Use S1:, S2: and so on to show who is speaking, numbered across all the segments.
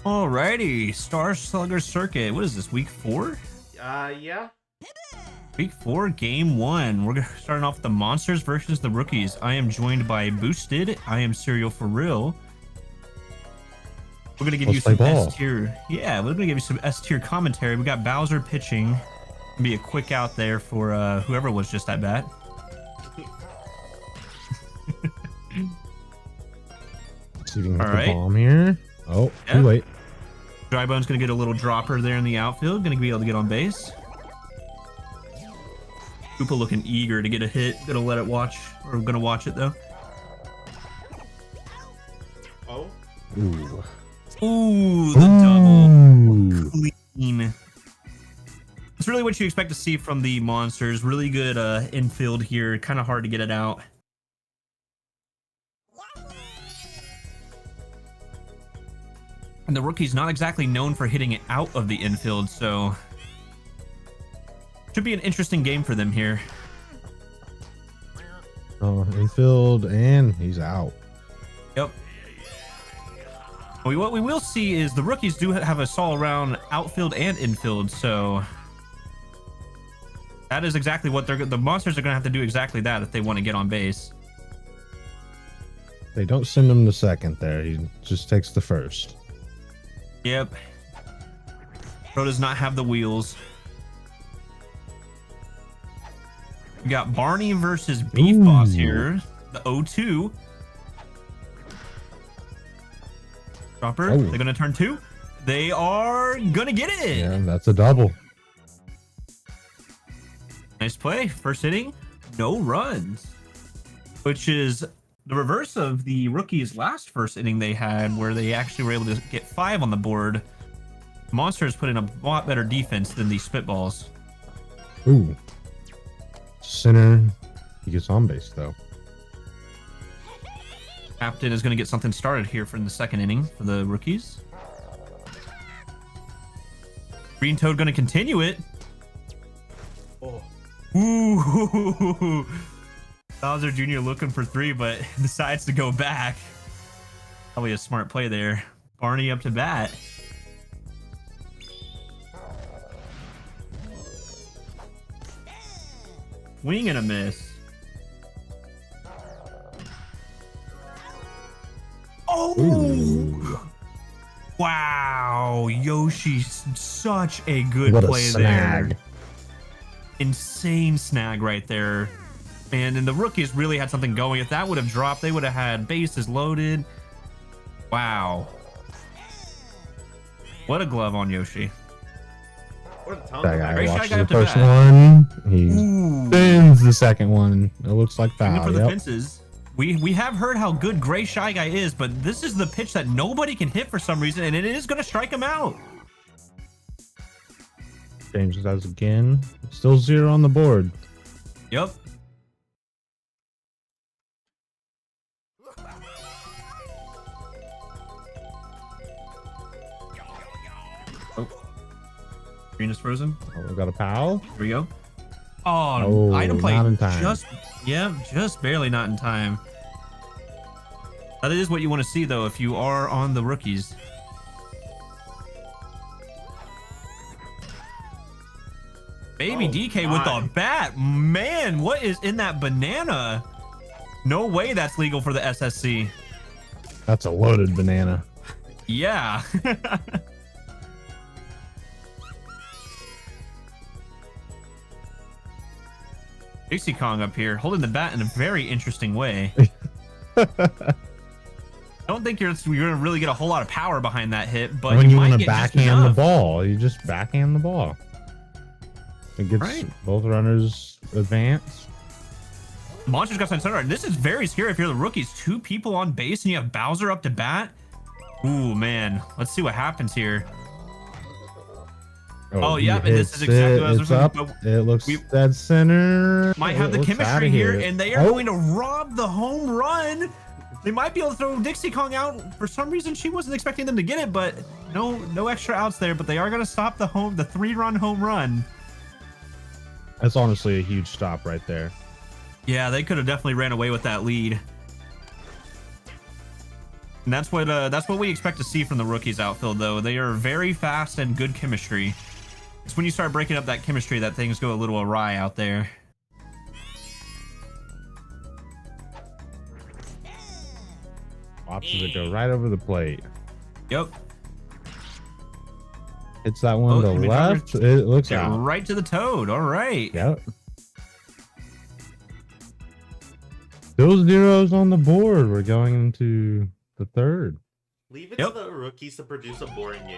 S1: Alrighty, Star Slugger Circuit. What is this, week 4?
S2: Yeah.
S1: Week 4, game 1. We're starting off with the monsters versus the rookies. I am joined by Boosted. I am Serial for Real. We're gonna give you some S tier. Yeah, we're gonna give you some S tier commentary. We got Bowser pitching. Gonna be a quick out there for whoever was just at bat.
S3: See if you can get the bomb here. Oh, too late.
S1: Drybone's gonna get a little dropper there in the outfield. Gonna be able to get on base. Koopa looking eager to get a hit. Gonna let it watch, or gonna watch it though.
S2: Oh.
S3: Ooh.
S1: Ooh, the double. Clean. It's really what you expect to see from the monsters. Really good infield here. Kind of hard to get it out. And the rookie's not exactly known for hitting it out of the infield, so should be an interesting game for them here.
S3: Oh, infield, and he's out.
S1: Yep. What we will see is the rookies do have a all around outfield and infield, so that is exactly what the monsters are going to have to do, exactly that if they want to get on base.
S3: They don't send him to second there. He just takes the first.
S1: Yep. Pro does not have the wheels. We got Barney versus Beef Boss here. The 0-2. Dropper.
S3: Oh.
S1: They're going to turn 2. They are going to get it.
S3: Yeah, that's a double.
S1: Nice play. First inning, no runs. Which is the reverse of the rookies' last first inning they had, where they actually were able to get 5 on the board. Monsters put in a lot better defense than the Spitballs.
S3: Ooh. Center. He gets on base, though.
S1: Captain is going to get something started here for in the second inning for the rookies. Green Toad going to continue it.
S2: Oh.
S1: Ooh. Bowser Jr. looking for 3, but decides to go back. Probably a smart play there. Barney up to bat. Swing and a miss. Oh!
S3: Ooh.
S1: Wow, Yoshi's such a good
S3: What a
S1: play
S3: snag.
S1: there. Insane snag right there. Man, and the rookies really had something going. If that would have dropped, they would have had bases loaded. Wow. What a glove on Yoshi.
S2: What a ton
S3: That
S2: of
S3: guy
S1: Great shot,
S3: watches
S1: guy
S3: the
S1: up to
S3: first
S1: bat.
S3: one. He
S1: Ooh.
S3: spins the second one. It looks like
S1: Swinging
S3: foul.
S1: for the
S3: Yep.
S1: fences. We have heard how good Gray Shy Guy is, but this is the pitch that nobody can hit for some reason, and it is going to strike him out.
S3: James does again. Still 0 on the board.
S1: Yep. Oh. Green is frozen.
S3: Oh, we got a pal.
S1: Here we go. Oh,
S3: Oh,
S1: item play
S3: not in time.
S1: just barely not in time. That is what you want to see though if you are on the rookies. Baby DK with the bat. Man, what is in that banana? No way that's legal for the SSC.
S3: That's a loaded banana.
S1: Yeah. Dixie Kong up here holding the bat in a very interesting way. I don't think you're gonna really get a whole lot of power behind that hit, but
S3: when you
S1: might
S3: want to
S1: get just
S3: backhand the
S1: enough.
S3: ball, you just backhand the ball. It gets both runners advance.
S1: Monsters got center. This is very scary if you're the rookies. 2 people on base and you have Bowser up to bat. Ooh, man. Let's see what happens here. Oh yeah, and this is exactly what I was
S3: It's up.
S1: but
S3: It looks dead center.
S1: might have the chemistry here, and they are going to rob the home run. They might be able to throw Dixie Kong out. For some reason, she wasn't expecting them to get it, but no extra outs there. But they are going to stop the 3-run home run.
S3: That's honestly a huge stop right there.
S1: Yeah, they could have definitely ran away with that lead. And that's what we expect to see from the rookies outfield, though. They are very fast and good chemistry. It's when you start breaking up that chemistry that things go a little awry out there.
S3: Watches it go right over the plate.
S1: Yep.
S3: It's that one to the left. It looks out.
S1: Right to the toad. All right.
S3: Yep. Those zeros on the board. We're going into the third.
S2: Leave it to the rookies to produce a boring game.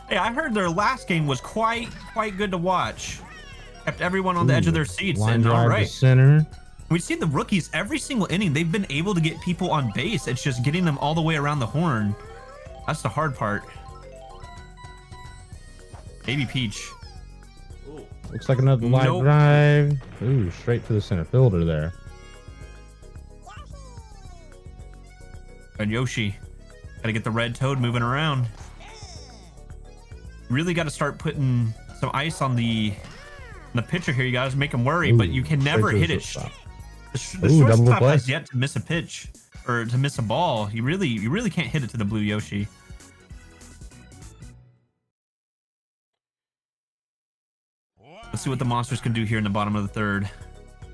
S1: Hey, I heard their last game was quite good to watch. Kept everyone on the edge of their seats.
S3: Line
S1: And
S3: drive
S1: all
S3: to
S1: right.
S3: center.
S1: We've seen the rookies every single inning. They've been able to get people on base. It's just getting them all the way around the horn. That's the hard part. Baby Peach.
S2: Ooh.
S3: Looks like another line drive. Ooh, straight to the center fielder there.
S1: And Yoshi. Gotta get the red toad moving around. Really got to start putting some ice on the pitcher here. You guys make him worry, but you can never hit it. The shortstop has yet to miss a pitch or to miss a ball. You really can't hit it to the blue Yoshi. Let's see what the monsters can do here in the bottom of the third.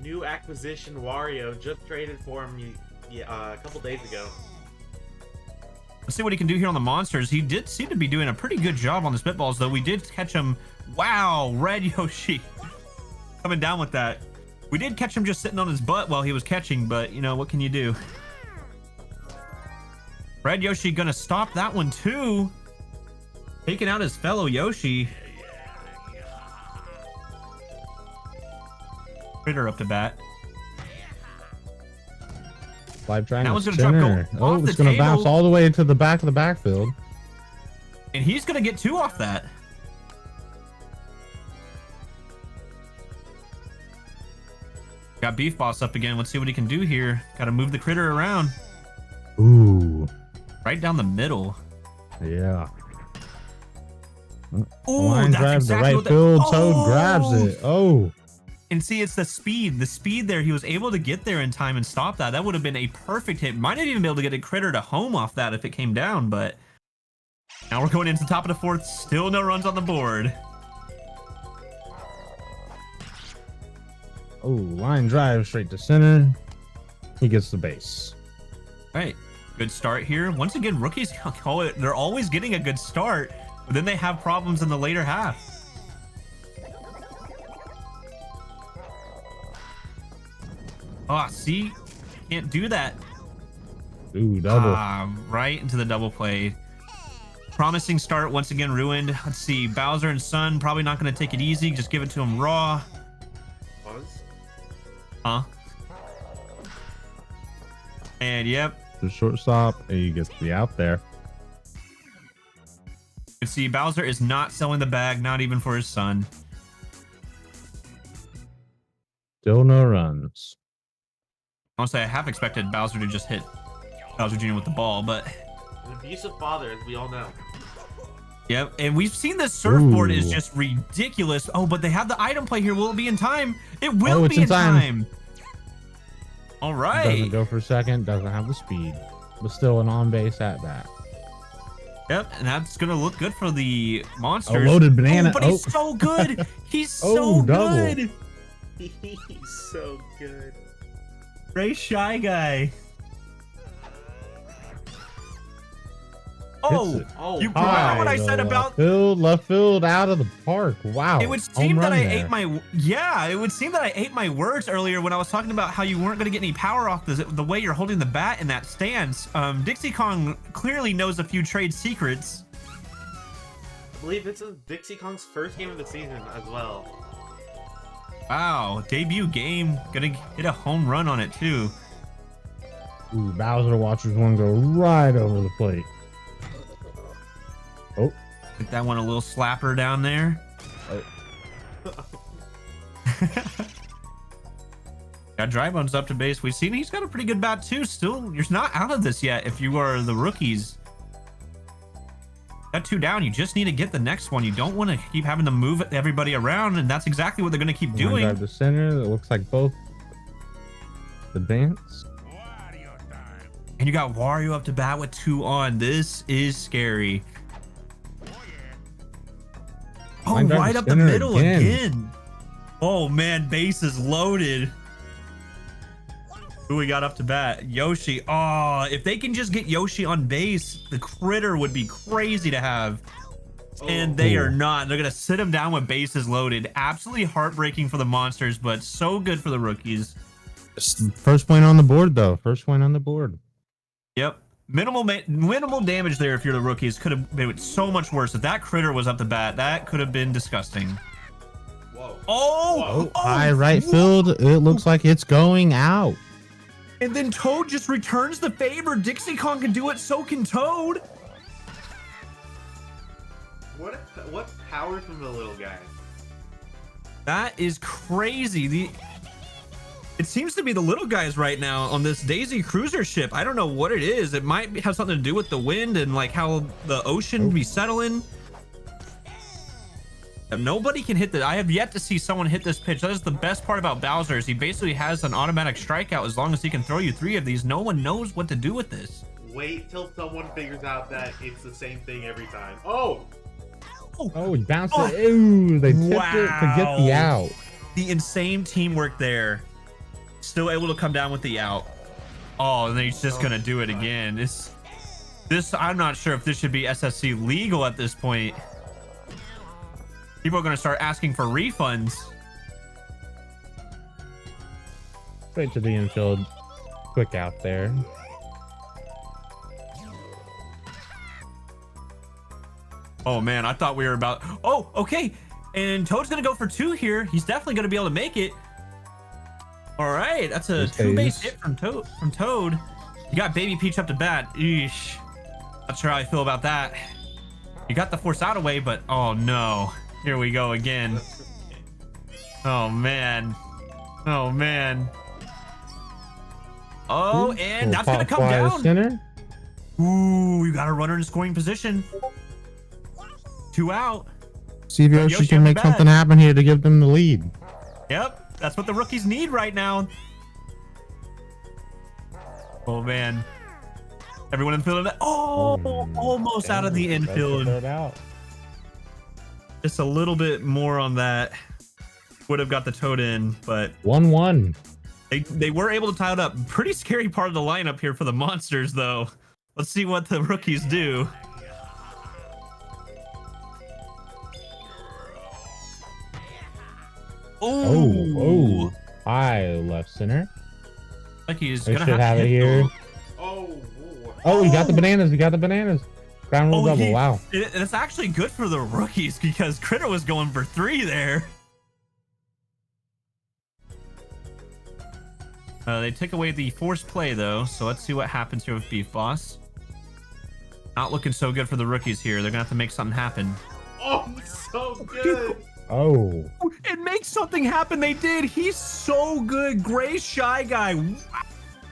S2: New acquisition Wario just traded for him a couple days ago.
S1: Let's see what he can do here on the monsters. He did seem to be doing a pretty good job on the spitballs, though. We did catch him. Wow, red Yoshi coming down with that. We did catch him just sitting on his butt while he was catching, but you know, what can you do? Red Yoshi gonna stop that one too. Taking out his fellow Yoshi. Critter up to bat.
S3: Live trying
S1: that
S3: to
S1: one's gonna
S3: center.
S1: drop off
S3: it's
S1: the
S3: gonna
S1: table.
S3: bounce all the way into the back of the backfield.
S1: And he's gonna get two off that. Got Beef Boss up again. Let's see what he can do here. Gotta move the critter around.
S3: Ooh.
S1: Right down the middle.
S3: Yeah.
S1: Ooh,
S3: line
S1: that's
S3: drive
S1: exactly
S3: to
S1: what
S3: right field. Toad grabs it. Oh.
S1: And see, it's the speed. The speed there. He was able to get there in time and stop that. That would have been a perfect hit. Might have even been able to get a critter to home off that if it came down, but now we're going into the top of the fourth. Still no runs on the board.
S3: Oh, line drive straight to center. He gets the base.
S1: All right. Good start here. Once again, rookies, they're always getting a good start, but then they have problems in the later half. Ah, see? Can't do that.
S3: Ooh, double.
S1: Right into the double play. Promising start once again ruined. Let's see. Bowser and Sun probably not going to take it easy. Just give it to him raw.
S2: Pause.
S1: Huh? And yep.
S3: The shortstop, and he gets the out there.
S1: You can see Bowser is not selling the bag, not even for his son.
S3: Still no runs.
S1: Honestly, I half expected Bowser to just hit Bowser Jr. with the ball, but
S2: An abusive father, as we all know.
S1: yep. And we've seen this surfboard is
S3: Ooh.
S1: just ridiculous. Oh, but they have the item play here. Will it be in time? It will
S3: it's
S1: be
S3: in
S1: in time. All right.
S3: Doesn't go for second. Doesn't have the speed, but still an on base at bat.
S1: Yep, and that's gonna look good for the monsters.
S3: A loaded banana.
S1: Oh, but he's so good. He's so
S3: Oh, double.
S1: good.
S2: He's so good.
S1: Ray Shy Guy. Oh,
S2: Oh,
S1: you remember what I
S3: High
S1: said
S3: to
S1: about
S3: left field out of the park. Wow.
S1: it would seem
S3: Home
S1: that
S3: run
S1: I
S3: there.
S1: ate my it would seem that I ate my words earlier when I was talking about how you weren't going to get any power off the way you're holding the bat in that stance. Dixie Kong clearly knows a few trade secrets.
S2: I believe this is Dixie Kong's first game of the season as well.
S1: Wow, debut game, gonna hit a home run on it too.
S3: Ooh, Bowser watches one go right over the plate. Oh,
S1: Get that one a little slapper down there. Got Dry Bones up to base. We've seen he's got a pretty good bat too. Still, you're not out of this yet if you are the rookies. Got two down. You just need to get the next one. You don't want to keep having to move everybody around, and that's exactly what they're going to keep
S3: line
S1: doing.
S3: drive to center. That looks like both advance.
S1: And you got Wario up to bat with 2 on. This is scary. Oh,
S3: Line drive
S1: right
S3: to
S1: up the
S3: center
S1: middle
S3: again.
S1: again. Oh, man, base is loaded. Who we got up to bat? Yoshi. Oh, if they can just get Yoshi on base, the critter would be crazy to have. And they are not. They're going to sit him down with bases loaded. Absolutely heartbreaking for the monsters, but so good for the rookies.
S3: First point on the board, though. First point on the board.
S1: Yep. Minimal damage there if you're the rookies. Could have been so much worse. If that critter was up the bat, that could have been disgusting.
S2: Whoa.
S1: Oh,
S3: High right field. It looks like it's going out.
S1: And then Toad just returns the favor. Dixie Kong can do it, so can Toad.
S2: What power from the little guy?
S1: That is crazy. It seems to be the little guys right now on this Daisy cruiser ship. I don't know what it is. It might have something to do with the wind and like how the ocean be settling. Nobody can hit I have yet to see someone hit this pitch. That is the best part about Bowser, is he basically has an automatic strikeout as long as he can throw you 3 of these. No one knows what to do with this.
S2: Wait till someone figures out that it's the same thing every time. Oh,
S3: he bounced it. Ooh, they tipped it to get the out.
S1: The insane teamwork there. Still able to come down with the out. Oh, and then he's just gonna do it again. This I'm not sure if this should be SSC legal at this point. People are gonna start asking for refunds.
S3: Straight to the infield. Quick out there.
S1: Oh man, I thought we were about. Oh, okay. And Toad's gonna go for 2 here. He's definitely gonna be able to make it. All right, that's a 2-base hit from Toad. You got Baby Peach up to bat. Eesh. Not sure how I feel about that. You got the force out away, but oh no. Here we go again. Oh man. Oh man. Oh, and that's gonna come down.
S3: Center.
S1: Ooh, you got a runner in scoring position. 2 out.
S3: See if Yoshi can make something happen here to give them the lead.
S1: Yep, that's what the rookies need right now. Oh man. Everyone in the field. Oh, almost out of the infield. Just a little bit more on that. Would have got the Toad in, but
S3: 1-1.
S1: They were able to tie it up. Pretty scary part of the lineup here for the monsters, though. Let's see what the rookies do.
S3: Oh, high left center.
S1: Like he's
S3: They
S1: gonna
S3: should have it here. Oh, he got the bananas. He got the bananas. Ground rule double. Wow.
S1: It's actually good for the rookies because Critter was going for 3 there. They took away the forced play though, so let's see what happens here with Beef Boss. Not looking so good for the rookies here. They're gonna have to make something happen.
S2: Oh, so good.
S3: Oh.
S1: It makes something happen. They did. He's so good. Gray Shy Guy. Wow.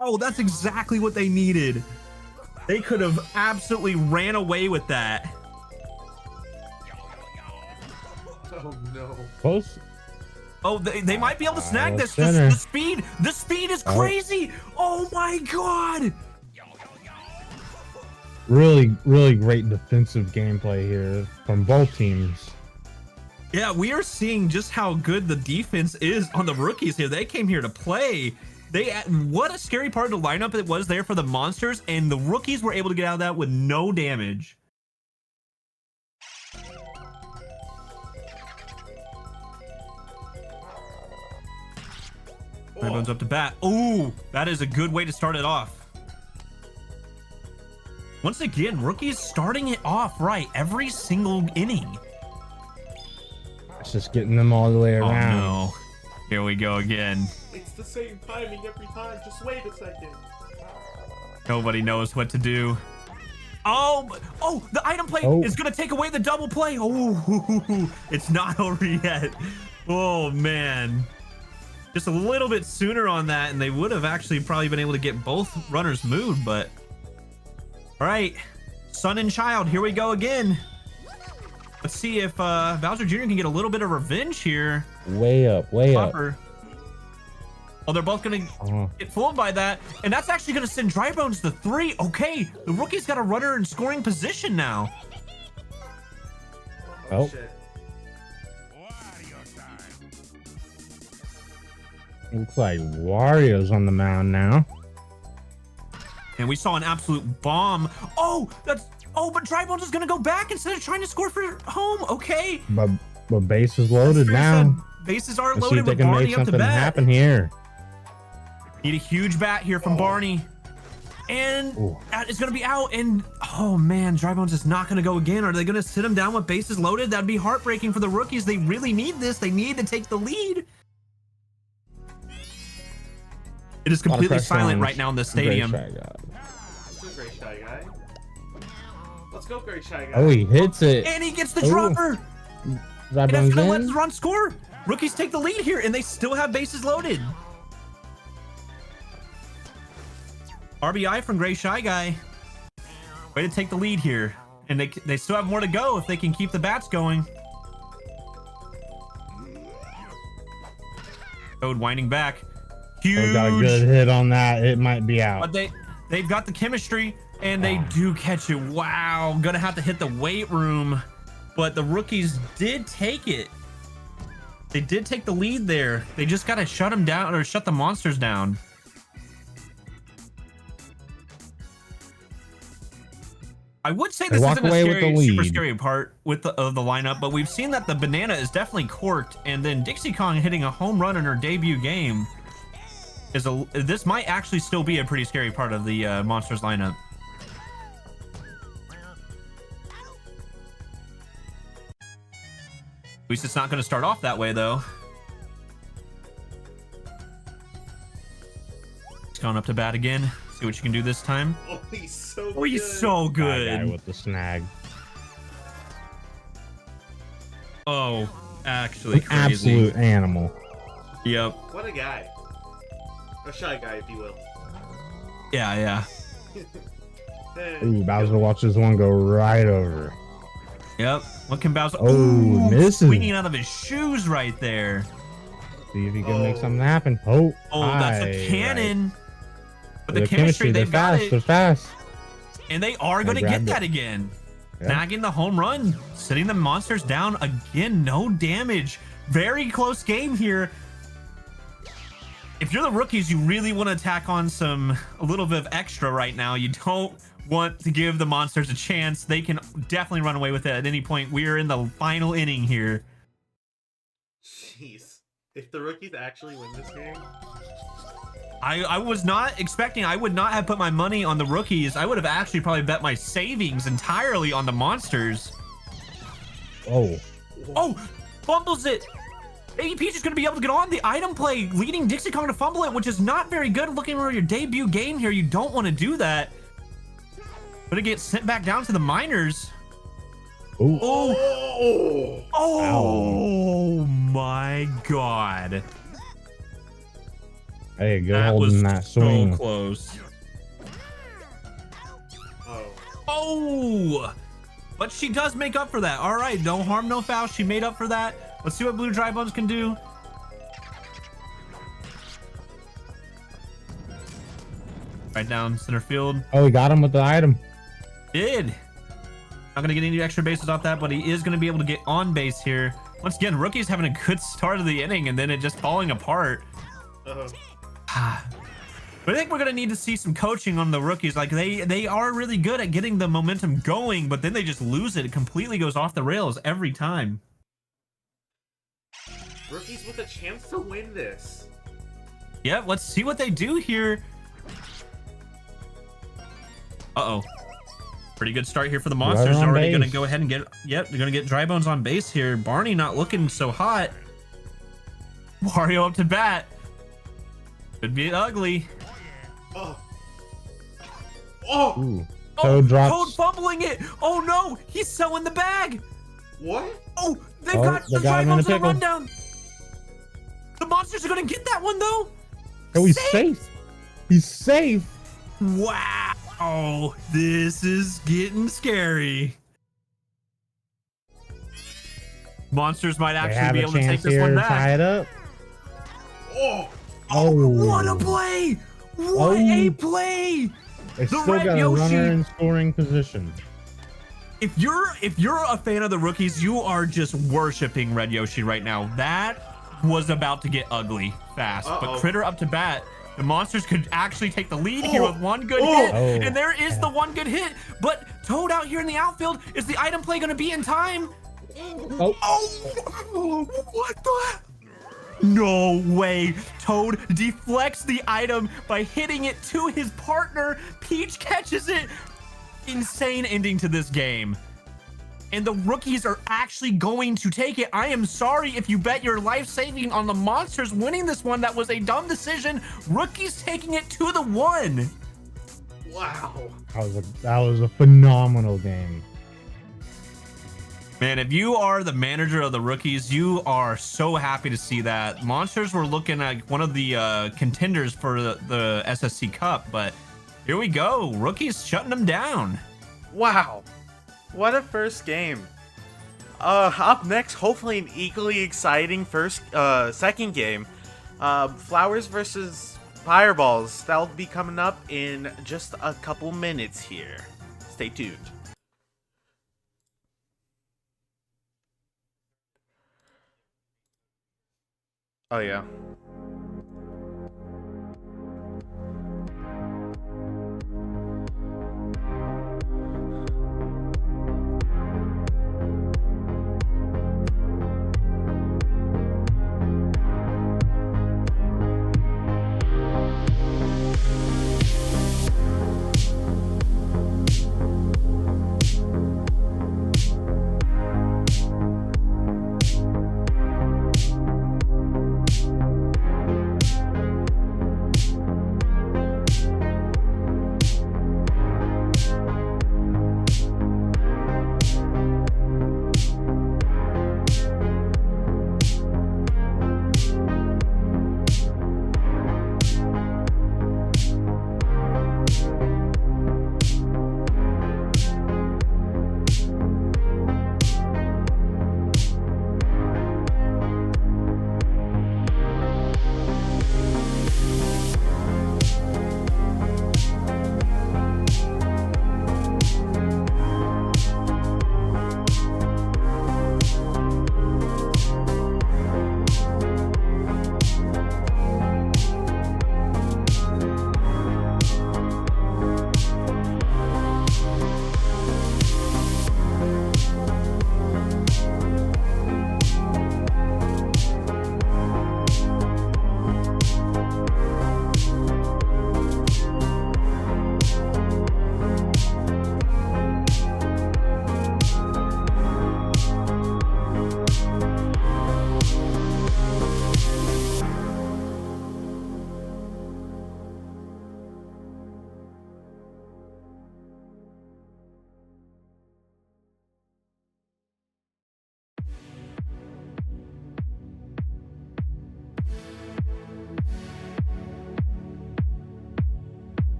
S1: Oh, that's exactly what they needed. They could have absolutely ran away with that.
S2: Oh no.
S3: Close.
S1: Oh, they might be able to snag this.
S3: Center.
S1: The speed is crazy. Oh my God.
S3: Really, really great defensive gameplay here from both teams.
S1: Yeah, we are seeing just how good the defense is on the rookies here. They came here to play. What a scary part of the lineup it was there for the monsters, and the rookies were able to get out of that with no damage. Everyone's up to bat. Ooh, that is a good way to start it off. Once again, rookies starting it off right every single inning.
S3: It's just getting them all the way around.
S1: Oh no. Here we go again.
S2: It's the same timing every time. Just wait a second.
S1: Nobody knows what to do. Oh, the item play is going to take away the double play. Oh, it's not over yet. Oh, man. Just a little bit sooner on that, and they would have actually probably been able to get both runners moved, but... All right, son and child, here we go again. Let's see if Bowser Jr. can get a little bit of revenge here.
S3: Way up, way up.
S1: Oh, they're both gonna get fooled by that, and that's actually gonna send Dry Bones to 3. Okay, the rookie's got a runner in scoring position now.
S2: Oh,
S3: Oh.
S2: shit.
S3: Looks like Wario's on the mound now.
S1: And we saw an absolute bomb. Oh, but Dry Bones is gonna go back instead of trying to score for home. Okay.
S3: But base is loaded now.
S1: Bases are
S3: Let's see
S1: loaded
S3: if they
S1: with
S3: can
S1: Barney
S3: make
S1: up to
S3: something
S1: bat.
S3: happen here.
S1: Need a huge bat here from Barney. And that is going to be out. And oh man, Dry Bones is not going to go again. Are they going to sit him down with bases loaded? That'd be heartbreaking for the rookies. They really need this. They need to take the lead. It is completely silent right now in the stadium.
S2: Let's go, Great Shy Guy. Let's go, Great Shy Guy.
S3: Oh, he hits it.
S1: And he gets the dropper.
S3: Dry
S1: And that's
S3: Bones
S1: going to let
S3: in.
S1: the run score. Rookies take the lead here, and they still have bases loaded. RBI from Gray Shy Guy. Way to take the lead here. And they still have more to go if they can keep the bats going. Code winding back. Huge.
S3: Got a good hit on that. It might be out.
S1: But they've got the chemistry, and they do catch it. Wow. Gonna have to hit the weight room. But the rookies did take it. They did take the lead there. They just got to shut them down, or shut the monsters down. I would say this isn't a super scary part with the lineup, but we've seen that the banana is definitely corked, and then Dixie Kong hitting a home run in her debut game this might actually still be a pretty scary part of the monsters lineup. At least it's not going to start off that way, though. He's gone up to bat again. See what you can do this time.
S2: Oh, he's so
S1: Oh, he's so good.
S3: That guy with the snag.
S1: Oh, actually crazy.
S3: Absolute animal.
S1: Yep.
S2: What a guy. A shy guy, if you will.
S1: Yeah.
S3: Ooh, Bowser watch this one go right over.
S1: Yep. What can Bowser?
S3: Oh, misses.
S1: Swinging out of his shoes right there.
S3: See if he can make something happen. Oh,
S1: that's a cannon.
S3: Right.
S1: But the chemistry, they've got
S3: fast.
S1: it.
S3: They're fast.
S1: And they are going to get that again.
S3: Yeah.
S1: Snagging the home run, sitting the monsters down again. No damage. Very close game here. If you're the rookies, you really want to tack on a little bit of extra right now. You don't want to give the monsters a chance. They can definitely run away with it at any point. We are in the final inning here.
S2: Jeez. If the rookies actually win this game...
S1: I was not expecting, I would not have put my money on the rookies. I would have actually probably bet my savings entirely on the monsters.
S3: Oh,
S1: Fumbles it. Baby Peach is going to be able to get on the item play, leading Dixie Kong to fumble it, which is not very good looking for your debut game here. You don't want to do that. But it gets sent back down to the minors. Oh my God.
S3: Hey, good holding that swing.
S1: So close. But she does make up for that. All right, no harm, no foul. She made up for that. Let's see what Blue Dry Bones can do. Right down center field.
S3: Oh, he got him with the item.
S1: Did. Not gonna get any extra bases off that, but he is gonna be able to get on base here. Once again, rookie's having a good start of the inning, and then it just falling apart. But I think we're gonna need to see some coaching on the rookies. Like they are really good at getting the momentum going, but then they just lose it. It completely goes off the rails every time.
S2: Rookies with a chance to win this.
S1: Yeah, let's see what they do here. Pretty good start here for the monsters.
S3: Right
S1: already
S3: base.
S1: gonna go ahead and get, they're gonna get Dry Bones on base here. Barney not looking so hot. Wario up to bat. Could be ugly.
S3: Ooh. Toad drops.
S1: Toad fumbling it. Oh no, he's selling the bag.
S2: What?
S1: Oh, they've got the
S3: Dry
S1: Dry Bones
S3: in
S1: in
S3: a
S1: a rundown. The monsters are gonna get that one though.
S3: Oh, he's safe. He's safe.
S1: Wow, this is getting scary. Monsters might actually be able to take this one back.
S3: Tie it up.
S1: Oh, what a
S3: Oh.
S1: play! What a play!
S3: They
S1: The
S3: still
S1: Red
S3: got a
S1: Yoshi.
S3: runner in scoring position.
S1: If you're a fan of the rookies, you are just worshiping Red Yoshi right now. That was about to get ugly fast. But Critter up to bat. The monsters could actually take the lead here with one good hit. And there is the one good hit. But Toad out here in the outfield, is the item play going to be in time? Oh, what the? No way. Toad deflects the item by hitting it to his partner. Peach catches it. Insane ending to this game. And the rookies are actually going to take it. I am sorry if you bet your life saving on the monsters winning this one. That was a dumb decision. Rookies taking it to the 1.
S2: Wow.
S3: That was a phenomenal game.
S1: Man, if you are the manager of the rookies, you are so happy to see that. Monsters were looking like one of the contenders for the SSC Cup, but here we go. Rookies shutting them down.
S4: Wow. What a first game. Up next, hopefully an equally exciting second game. Flowers versus Fireballs. That'll be coming up in just a couple minutes here. Stay tuned. Oh yeah.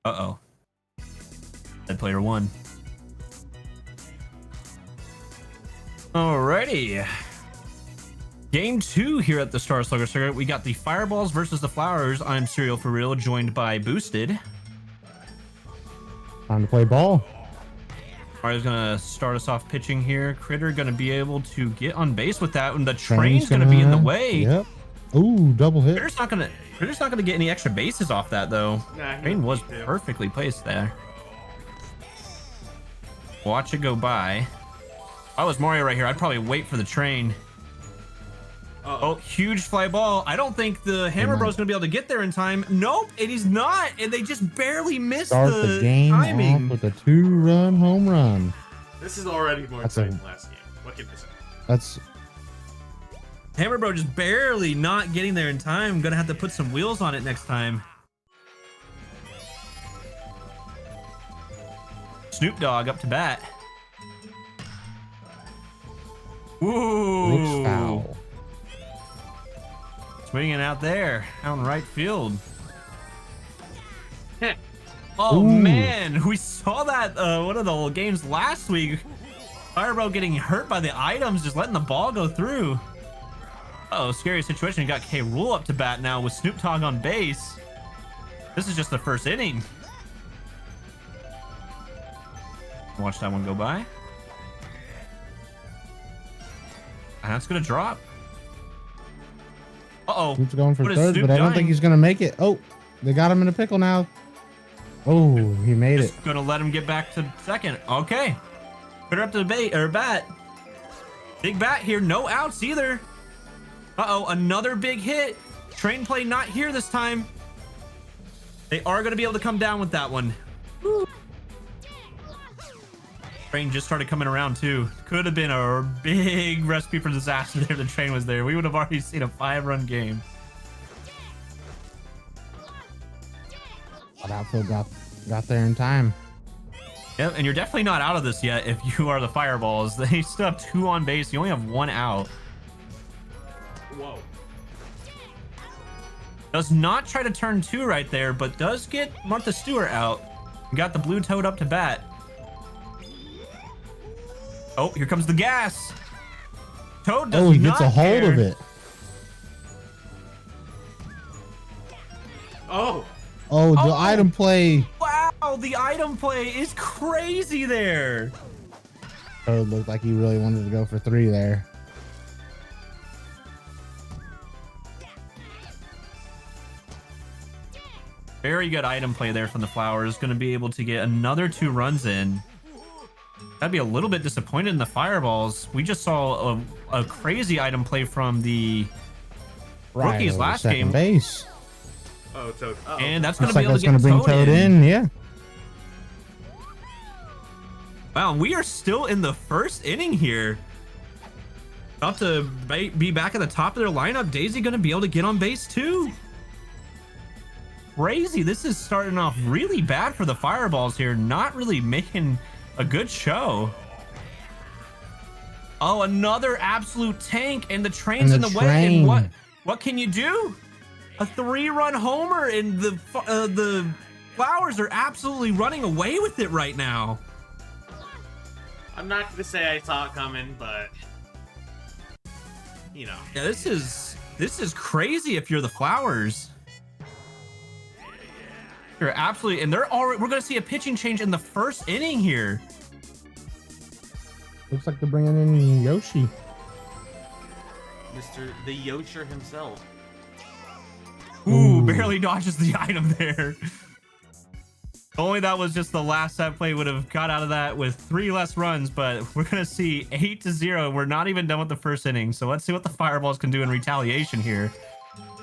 S1: Uh-oh. Dead player 1. Alrighty. Game 2 here at the Star Slugger Circuit. We got the Fireballs versus the Flowers. I'm Serial For Real, joined by Boosted.
S3: Time to play ball.
S1: Mario's gonna start us off pitching here. Critter gonna be able to get on base with that, and the train's gonna be in the way.
S3: Yep. Ooh, double hit.
S1: Critter's not gonna get any extra bases off that though.
S2: Nah,
S1: Train was perfectly placed there. Watch it go by. If I was Mario right here, I'd probably wait for the train. Oh, huge fly ball. I don't think the Hammer Bro's gonna be able to get there in time. Nope, and he's not. And they just barely missed the
S3: game
S1: timing.
S3: off with a 2-run home run.
S2: This is already more exciting than last game. What can I say?
S3: That's
S1: Hammer Bro just barely not getting there in time. Gonna have to put some wheels on it next time. Snoop Dogg up to bat. Ooh.
S3: looks foul.
S1: Swinging out there, out in right field. Oh
S3: Ooh.
S1: man, we saw that one of the games last week. Firebro getting hurt by the items, just letting the ball go through. Uh oh, scary situation. You got K. Rool up to bat now with Snoop Dogg on base. This is just the first inning. Watch that one go by. And that's gonna drop. Uh-oh.
S3: He's going for
S1: What is
S3: third,
S1: Snoop
S3: but I don't
S1: doing?
S3: think he's gonna make it. Oh, they got him in a pickle now. Oh, he made it.
S1: Just gonna let him get back to second. Okay. Put her up to the bat. Big bat here. No outs either. Uh-oh, another big hit. Train play not here this time. They are gonna be able to come down with that one. Woo. Train just started coming around too. Could have been a big recipe for disaster there if the train was there. We would have already seen a 5-run game.
S3: But outfield got there in time.
S1: Yep, and you're definitely not out of this yet if you are the Fireballs. They still have 2 on base. You only have 1 out.
S2: Whoa.
S1: Does not try to turn 2 right there, but does get Martha Stewart out. Got the blue Toad up to bat. Oh, here comes the gas. Toad does
S3: Oh, he
S1: not
S3: gets a hold
S1: care.
S3: of it.
S2: Oh.
S3: Oh, the
S1: Oh.
S3: item play.
S1: Wow, the item play is crazy there.
S3: Oh, it looked like he really wanted to go for 3 there.
S1: Very good item play there from the Flowers. Going to be able to get another 2 runs in. I'd be a little bit disappointed in the Fireballs. We just saw a crazy item play from the Rookies
S3: over
S1: last
S3: second
S1: game.
S3: base.
S2: Oh, Toad. Uh-oh.
S1: And that's going
S3: Looks
S1: to
S3: like
S1: be able
S3: that's
S1: to
S3: gonna
S1: get
S3: bring
S1: Toad
S3: Toad
S1: in.
S3: in. Yeah.
S1: Wow, we are still in the first inning here. About to be back at the top of their lineup. Daisy going to be able to get on base too. Crazy. This is starting off really bad for the Fireballs here. Not really making a good show. Oh, another absolute tank, and the train's in the way. And what can you do? A 3-run homer, and the Flowers are absolutely running away with it right now.
S2: I'm not gonna say I saw it coming, but you know.
S1: Yeah, this is crazy if you're the Flowers. You're absolutely, and we're gonna see a pitching change in the first inning here.
S3: Looks like they're bringing in Yoshi.
S2: Mr. the Yocher himself.
S1: Ooh, barely dodges the item there. Only that was just the last set play would have got out of that with 3 less runs, but we're gonna see 8-0. We're not even done with the first inning, so let's see what the Fireballs can do in retaliation here.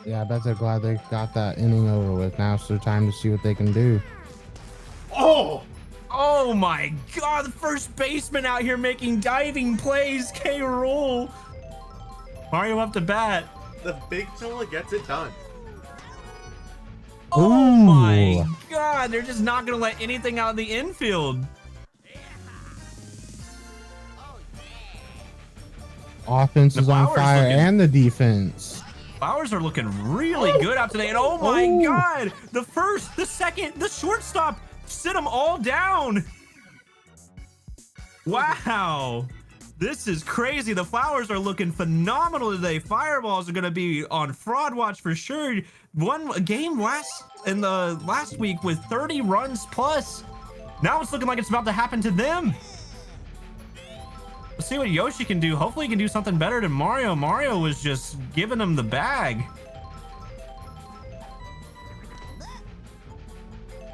S3: Yeah, I bet they're glad they got that inning over with. Now it's their time to see what they can do.
S2: Oh!
S1: Oh my god, the first baseman out here making diving plays. K. Rool. Mario up to bat.
S2: The big fella gets it done.
S1: Oh
S3: Ooh.
S1: my god, they're just not gonna let anything out of the infield.
S3: Offense
S1: The
S3: is on
S1: Flowers
S3: fire
S1: looking-
S3: and the defense.
S1: Flowers are looking really good out today. And oh my God, the first, the second, the shortstop, sit them all down. Wow. This is crazy. The Flowers are looking phenomenal today. Fireballs are going to be on fraud watch for sure. Won a game last week with 30 runs plus. Now it's looking like it's about to happen to them. Let's see what Yoshi can do. Hopefully he can do something better than Mario. Mario was just giving him the bag.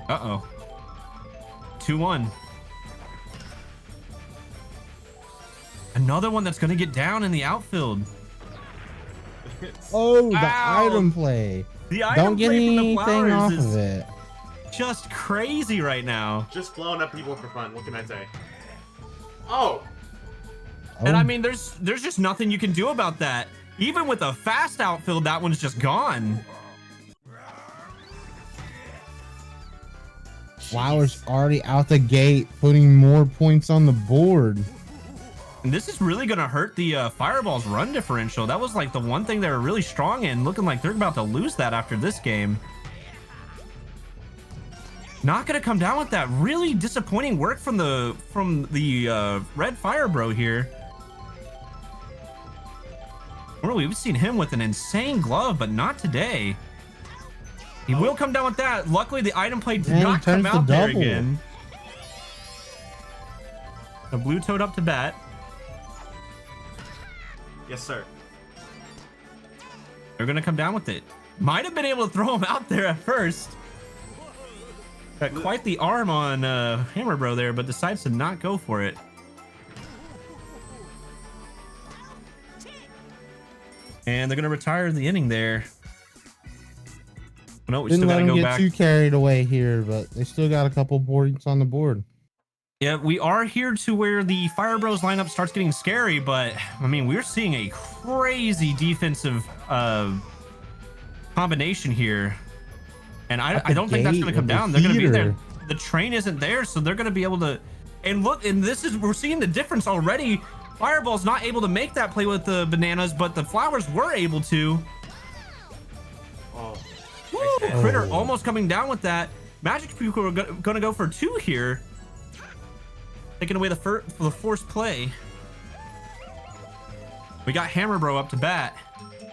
S1: Uh-oh. 2-1. Another one that's going to get down in the outfield.
S3: Oh, the
S1: Ow.
S3: item play.
S1: The item
S3: Don't get
S1: play from the
S3: anything
S1: Flowers
S3: off
S1: is
S3: of it.
S1: just crazy right now.
S2: Just blowing up people for fun. What can I say? Oh.
S1: And I mean, there's just nothing you can do about that. Even with a fast outfield, that one's just gone.
S3: Flowers already out the gate, putting more points on the board.
S1: And this is really going to hurt the Fireball's run differential. That was like the one thing they were really strong in, looking like they're about to lose that after this game. Not going to come down with that. Really disappointing work from the Red Fire Bro here. Really, we've seen him with an insane glove, but not today. He will come down with that. Luckily, the item play did not come out there again. The Blue Toad up to bat.
S2: Yes, sir.
S1: They're going to come down with it. Might have been able to throw him out there at first. Got quite the arm on Hammer Bro there, but decides to not go for it. And they're going to retire the inning there. No, we
S3: Didn't
S1: still got
S3: let
S1: to
S3: them
S1: go
S3: get
S1: back.
S3: too carried away here, but they still got a couple points on the board.
S1: Yeah, we are here to where the Fire Bros lineup starts getting scary, but I mean, we're seeing a crazy defensive combination here. And I don't think that's going to come down. They're going to be there. The train isn't there, so they're going to be able to. And look, and this is, we're seeing the difference already. Fireball's not able to make that play with the bananas, but the Flowers were able to.
S2: Oh.
S1: Woo, Critter almost coming down with that. Magic Puka are going to go for 2 here. Taking away the forced play. We got Hammer Bro up to bat.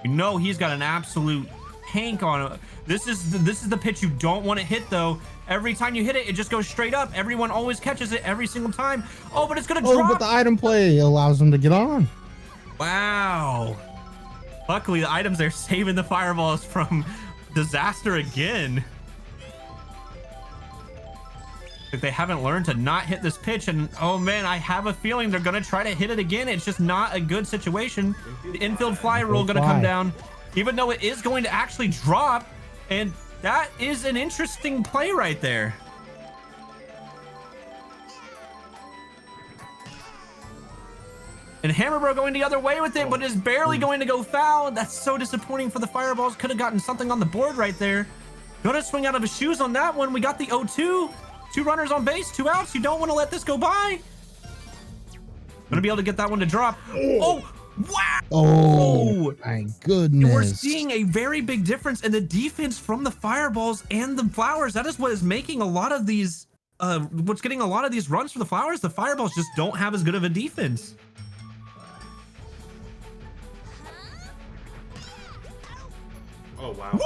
S1: You know he's got an absolute tank on it. This is the pitch you don't want to hit though. Every time you hit it, it just goes straight up. Everyone always catches it every single time. Oh, but it's gonna drop.
S3: But the item play allows them to get on.
S1: Wow. Luckily, the items are saving the Fireballs from disaster again. Like they haven't learned to not hit this pitch, and oh man, I have a feeling they're gonna try to hit it again. It's just not a good situation. The infield fly rule gonna come down, even though it is going to actually drop, and that is an interesting play right there. And Hammer Bro going the other way with it, but is barely going to go foul. That's so disappointing for the Fireballs. Could have gotten something on the board right there. Gonna swing out of his shoes on that one. We got the 0-2. 2 runners on base, 2 outs. You don't want to let this go by. Gonna be able to get that one to drop. Oh, wow.
S3: Oh, my goodness.
S1: We're seeing a very big difference in the defense from the Fireballs and the Flowers. That is what is making a lot of these, what's getting a lot of these runs for the Flowers. The Fireballs just don't have as good of a defense.
S2: Oh, wow.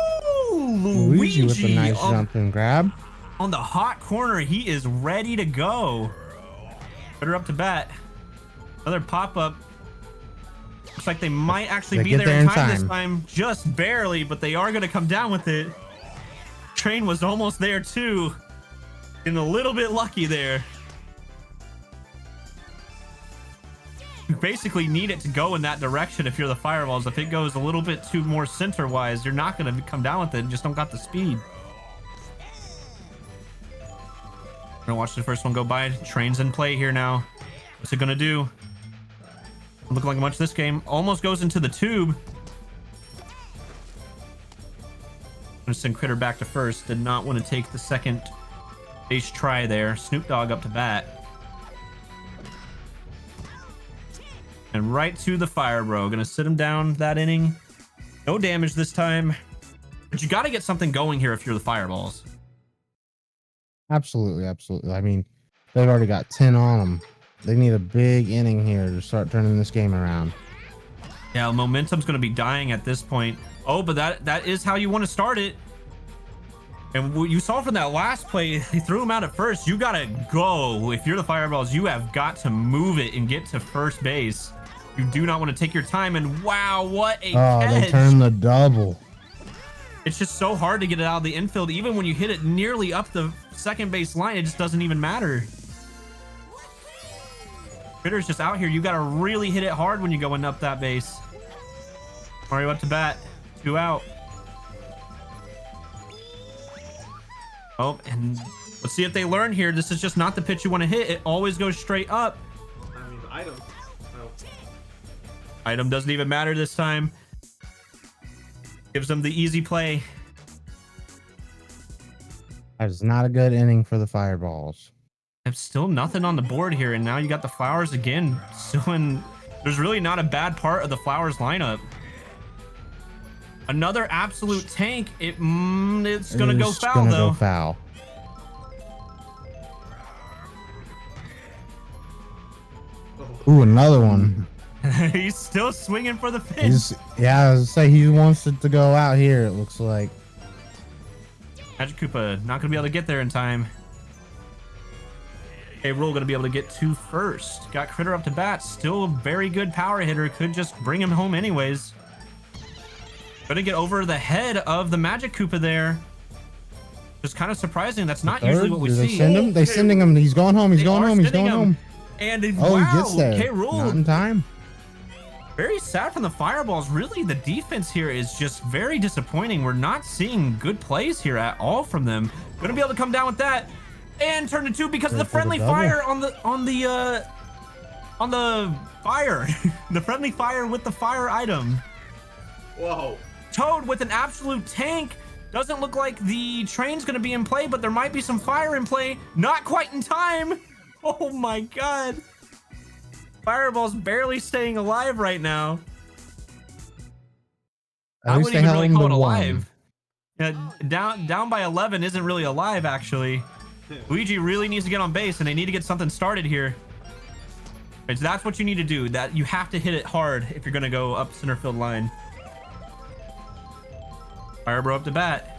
S1: Woo!
S3: Luigi with a nice jump and grab.
S1: On the hot corner, he is ready to go. Put her up to bat. Another pop-up. Looks like they might actually be there in time this time. Just barely, but they are going to come down with it. Train was almost there too. Getting a little bit lucky there. You basically need it to go in that direction if you're the Fireballs. If it goes a little bit too more center-wise, you're not going to come down with it. You just don't got the speed. We're gonna watch the first one go by. Train's in play here now. What's it gonna do? Look like much this game. Almost goes into the tube. I'm gonna send Critter back to first. Did not want to take the second base try there. Snoop Dogg up to bat. And right to the Fire Bro. Gonna sit him down that inning. No damage this time. But you got to get something going here if you're the Fireballs.
S3: Absolutely, absolutely. I mean, they've already got 10 on them. They need a big inning here to start turning this game around.
S1: Yeah, momentum's going to be dying at this point. Oh, but that is how you want to start it. And what you saw from that last play, they threw him out at first. You got to go. If you're the Fireballs, you have got to move it and get to first base. You do not want to take your time. And wow, what a catch.
S3: They turned the double.
S1: It's just so hard to get it out of the infield. Even when you hit it nearly up the second base line, it just doesn't even matter. Critter's just out here. You got to really hit it hard when you're going up that base. Mario up to bat. 2 out. Oh, and let's see if they learn here. This is just not the pitch you want to hit. It always goes straight up.
S2: I mean, item. Oh.
S1: Item doesn't even matter this time. Gives them the easy play.
S3: That is not a good inning for the Fireballs.
S1: There's still nothing on the board here, and now you got the Flowers again. Still in. There's really not a bad part of the Flowers lineup. Another absolute tank. It's gonna go foul though.
S3: Go foul. Ooh, another one.
S1: He's still swinging for the fence.
S3: Yeah, I was gonna say he wants it to go out here. It looks like.
S1: Magic Koopa not gonna be able to get there in time. Hey, Rule gonna be able to get to first. Got Critter up to bat. Still a very good power hitter. Could just bring him home anyways. Gonna get over the head of the Magic Koopa there. Just kind of surprising. That's not usually what we see.
S3: They send him? They sending him. He's going home. He's going home. He's going home.
S1: And
S3: oh,
S1: wow,
S3: he gets there.
S1: K. Rule.
S3: Not in time.
S1: Very sad from the Fireballs. Really, the defense here is just very disappointing. We're not seeing good plays here at all from them. Gonna be able to come down with that and turn to 2 because of the friendly fire on the fire. The friendly fire with the fire item.
S2: Whoa.
S1: Toad with an absolute tank. Doesn't look like the train's gonna be in play, but there might be some fire in play. Not quite in time. Oh my god. Fireball's barely staying alive right now. I wouldn't even really call it alive. Yeah, down by 11 isn't really alive, actually. Luigi really needs to get on base, and they need to get something started here. So that's what you need to do. That you have to hit it hard if you're going to go up center field line. Firebro up to bat.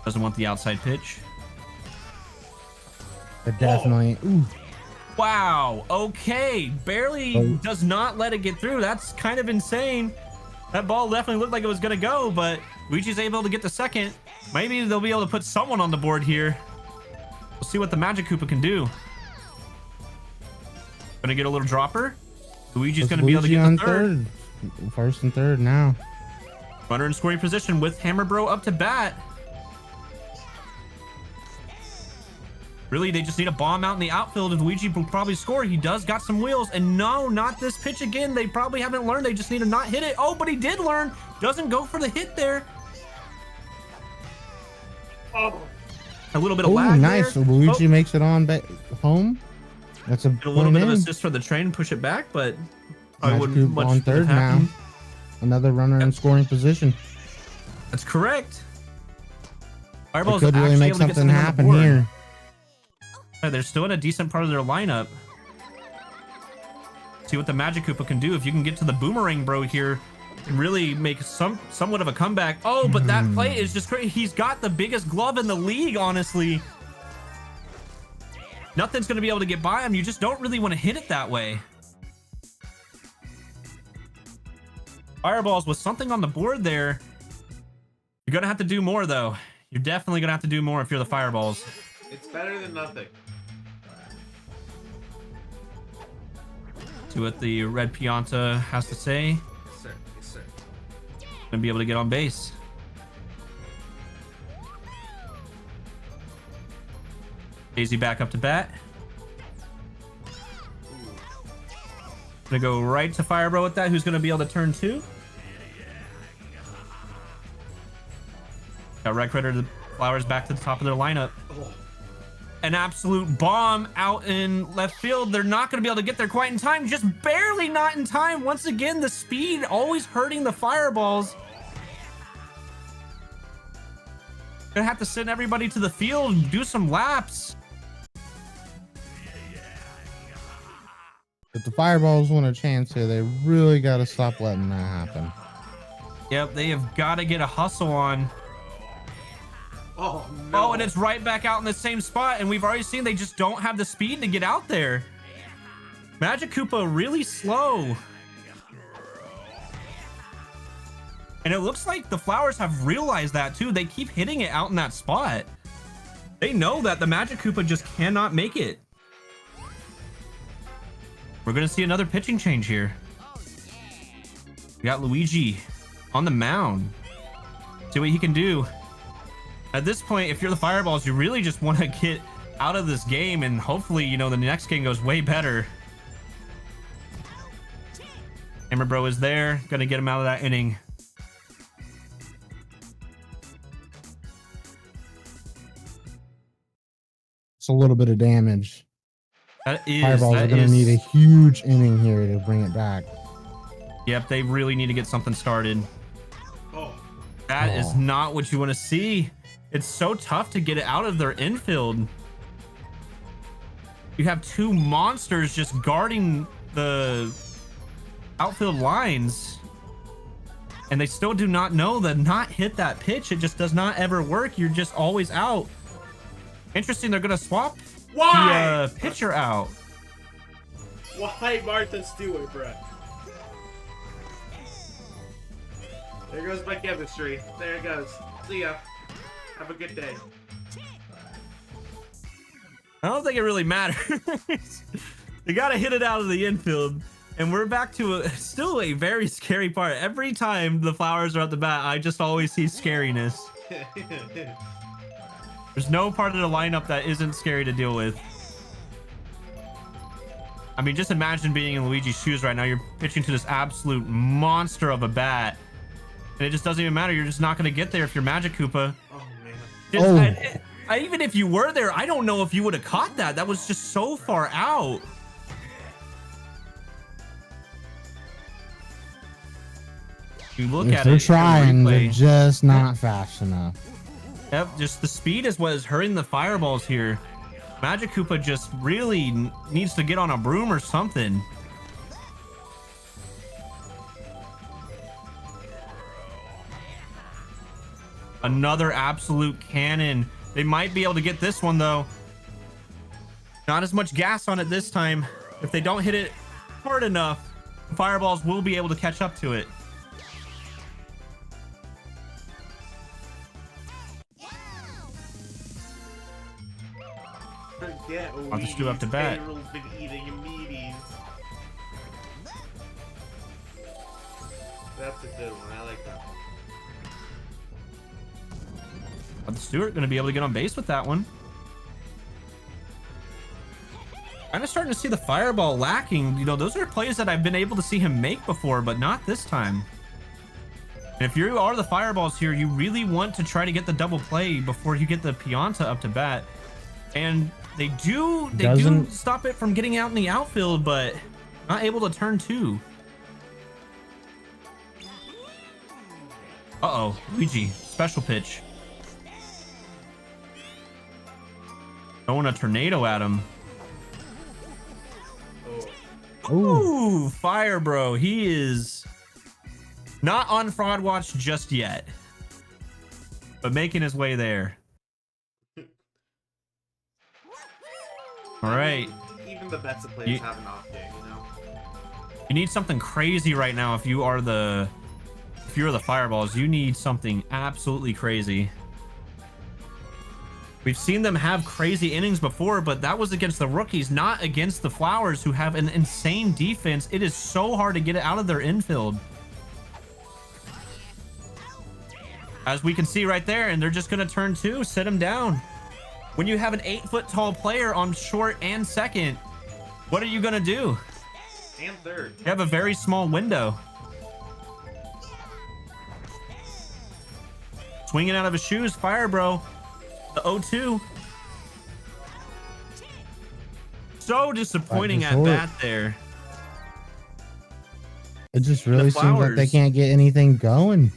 S1: Doesn't want the outside pitch.
S3: Definitely. Ooh.
S1: Wow. Okay. Barely does not let it get through. That's kind of insane. That ball definitely looked like it was going to go, but Luigi's able to get the second. Maybe they'll be able to put someone on the board here. We'll see what the Magic Koopa can do. Gonna get a little dropper. Luigi's going to be able to get the third.
S3: First and third now.
S1: Runner in scoring position with Hammer Bro up to bat. Really, they just need a bomb out in the outfield, and Luigi will probably score. He does got some wheels, and no, not this pitch again. They probably haven't learned. They just need to not hit it. Oh, but he did learn. Doesn't go for the hit there.
S2: Oh.
S1: A little bit of lag
S3: nice.
S1: there.
S3: So Luigi makes it on back home. That's a
S1: little bit of assist for the train, push it back, but I wouldn't much
S3: on third now. Another runner in scoring position.
S1: That's correct.
S3: They
S1: Fireball's
S3: could really make something happen here.
S1: They're still in a decent part of their lineup. See what the Magic Koopa can do. If you can get to the Boomerang Bro here and really make somewhat of a comeback. Oh, but that play is just crazy. He's got the biggest glove in the league, honestly. Nothing's going to be able to get by him. You just don't really want to hit it that way. Fireballs with something on the board there. You're going to have to do more, though. You're definitely going to have to do more if you're the Fireballs.
S2: It's better than nothing.
S1: See what the red Pianta has to say.
S2: Yes, sir. Yes, sir.
S1: Gonna be able to get on base. Daisy back up to bat. Gonna go right to Firebro with that. Who's gonna be able to turn 2? Got Red Critter, the Flowers back to the top of their lineup.
S2: Oh.
S1: an absolute bomb out in left field. They're not going to be able to get there quite in time. Just barely not in time. Once again, the speed always hurting the fireballs. Gonna have to send everybody to the field and do some laps.
S3: If the fireballs want a chance here, they really got to stop letting that happen.
S1: Yep, they have got to get a hustle on.
S2: Oh, no.
S1: Oh, and it's right back out in the same spot. And we've already seen they just don't have the speed to get out there. Magic Koopa really slow. And it looks like the Flowers have realized that too. They keep hitting it out in that spot. They know that the Magic Koopa just cannot make it. We're going to see another pitching change here. We got Luigi on the mound. See what he can do. At this point, if you're the Fireballs, you really just want to get out of this game, and hopefully, you know, the next game goes way better. Hammer Bro is there, gonna get him out of that inning.
S3: It's a little bit of damage. Fireballs are going to need a huge inning here to bring it back.
S1: Yep, they really need to get something started.
S2: Oh.
S1: That is not what you want to see. It's so tough to get it out of their infield. You have two monsters just guarding the outfield lines, and they still do not know that not hit that pitch. It just does not ever work. You're just always out. Interesting, they're gonna swap the pitcher out.
S2: Why Martha Stewart, bro? There goes my chemistry. There it goes. See ya. Have a good day.
S1: I don't think it really matters. They gotta hit it out of the infield. And we're back to still a very scary part. Every time the Flowers are at the bat, I just always see scariness. There's no part of the lineup that isn't scary to deal with. I mean, just imagine being in Luigi's shoes right now. You're pitching to this absolute monster of a bat, and it just doesn't even matter. You're just not going to get there if you're Magic Koopa.
S2: Oh, man.
S1: Even if you were there, I don't know if you would have caught that. That was just so far out. You look at it.
S3: They're trying, they're just not fast enough.
S1: Yep, just the speed is what is hurting the Fireballs here. Magic Koopa just really needs to get on a broom or something. Another absolute cannon. They might be able to get this one, though. Not as much gas on it this time. If they don't hit it hard enough, the Fireballs will be able to catch up to it.
S2: Forget
S1: I'll just do up to bat.
S2: Payroll's been eating meaties. That's a good one. I like that one.
S1: But Stewart going to be able to get on base with that one. Kind of starting to see the Fireball lacking. You know, those are plays that I've been able to see him make before, but not this time. And if you are the Fireballs here, you really want to try to get the double play before you get the Pianta up to bat. And they do stop it from getting out in the outfield, but not able to turn two. Uh-oh, Luigi, special pitch. Throwing a tornado at him. Ooh, Fire Bro. He is not on fraud watch just yet, but making his way there. All right.
S2: Even the best of players have an off day, you know.
S1: You need something crazy right now. If you're the Fireballs, you need something absolutely crazy. We've seen them have crazy innings before, but that was against the rookies, not against the Flowers, who have an insane defense. It is so hard to get it out of their infield. As we can see right there, and they're just going to turn two, sit him down. When you have an 8-foot-tall player on short and second, what are you going to do?
S2: And third.
S1: You have a very small window. Swinging out of his shoes, Fire Bro. The 0-2. So disappointing at
S3: short.
S1: bat there.
S3: It just really seems like they
S1: Flowers.
S3: can't get anything going.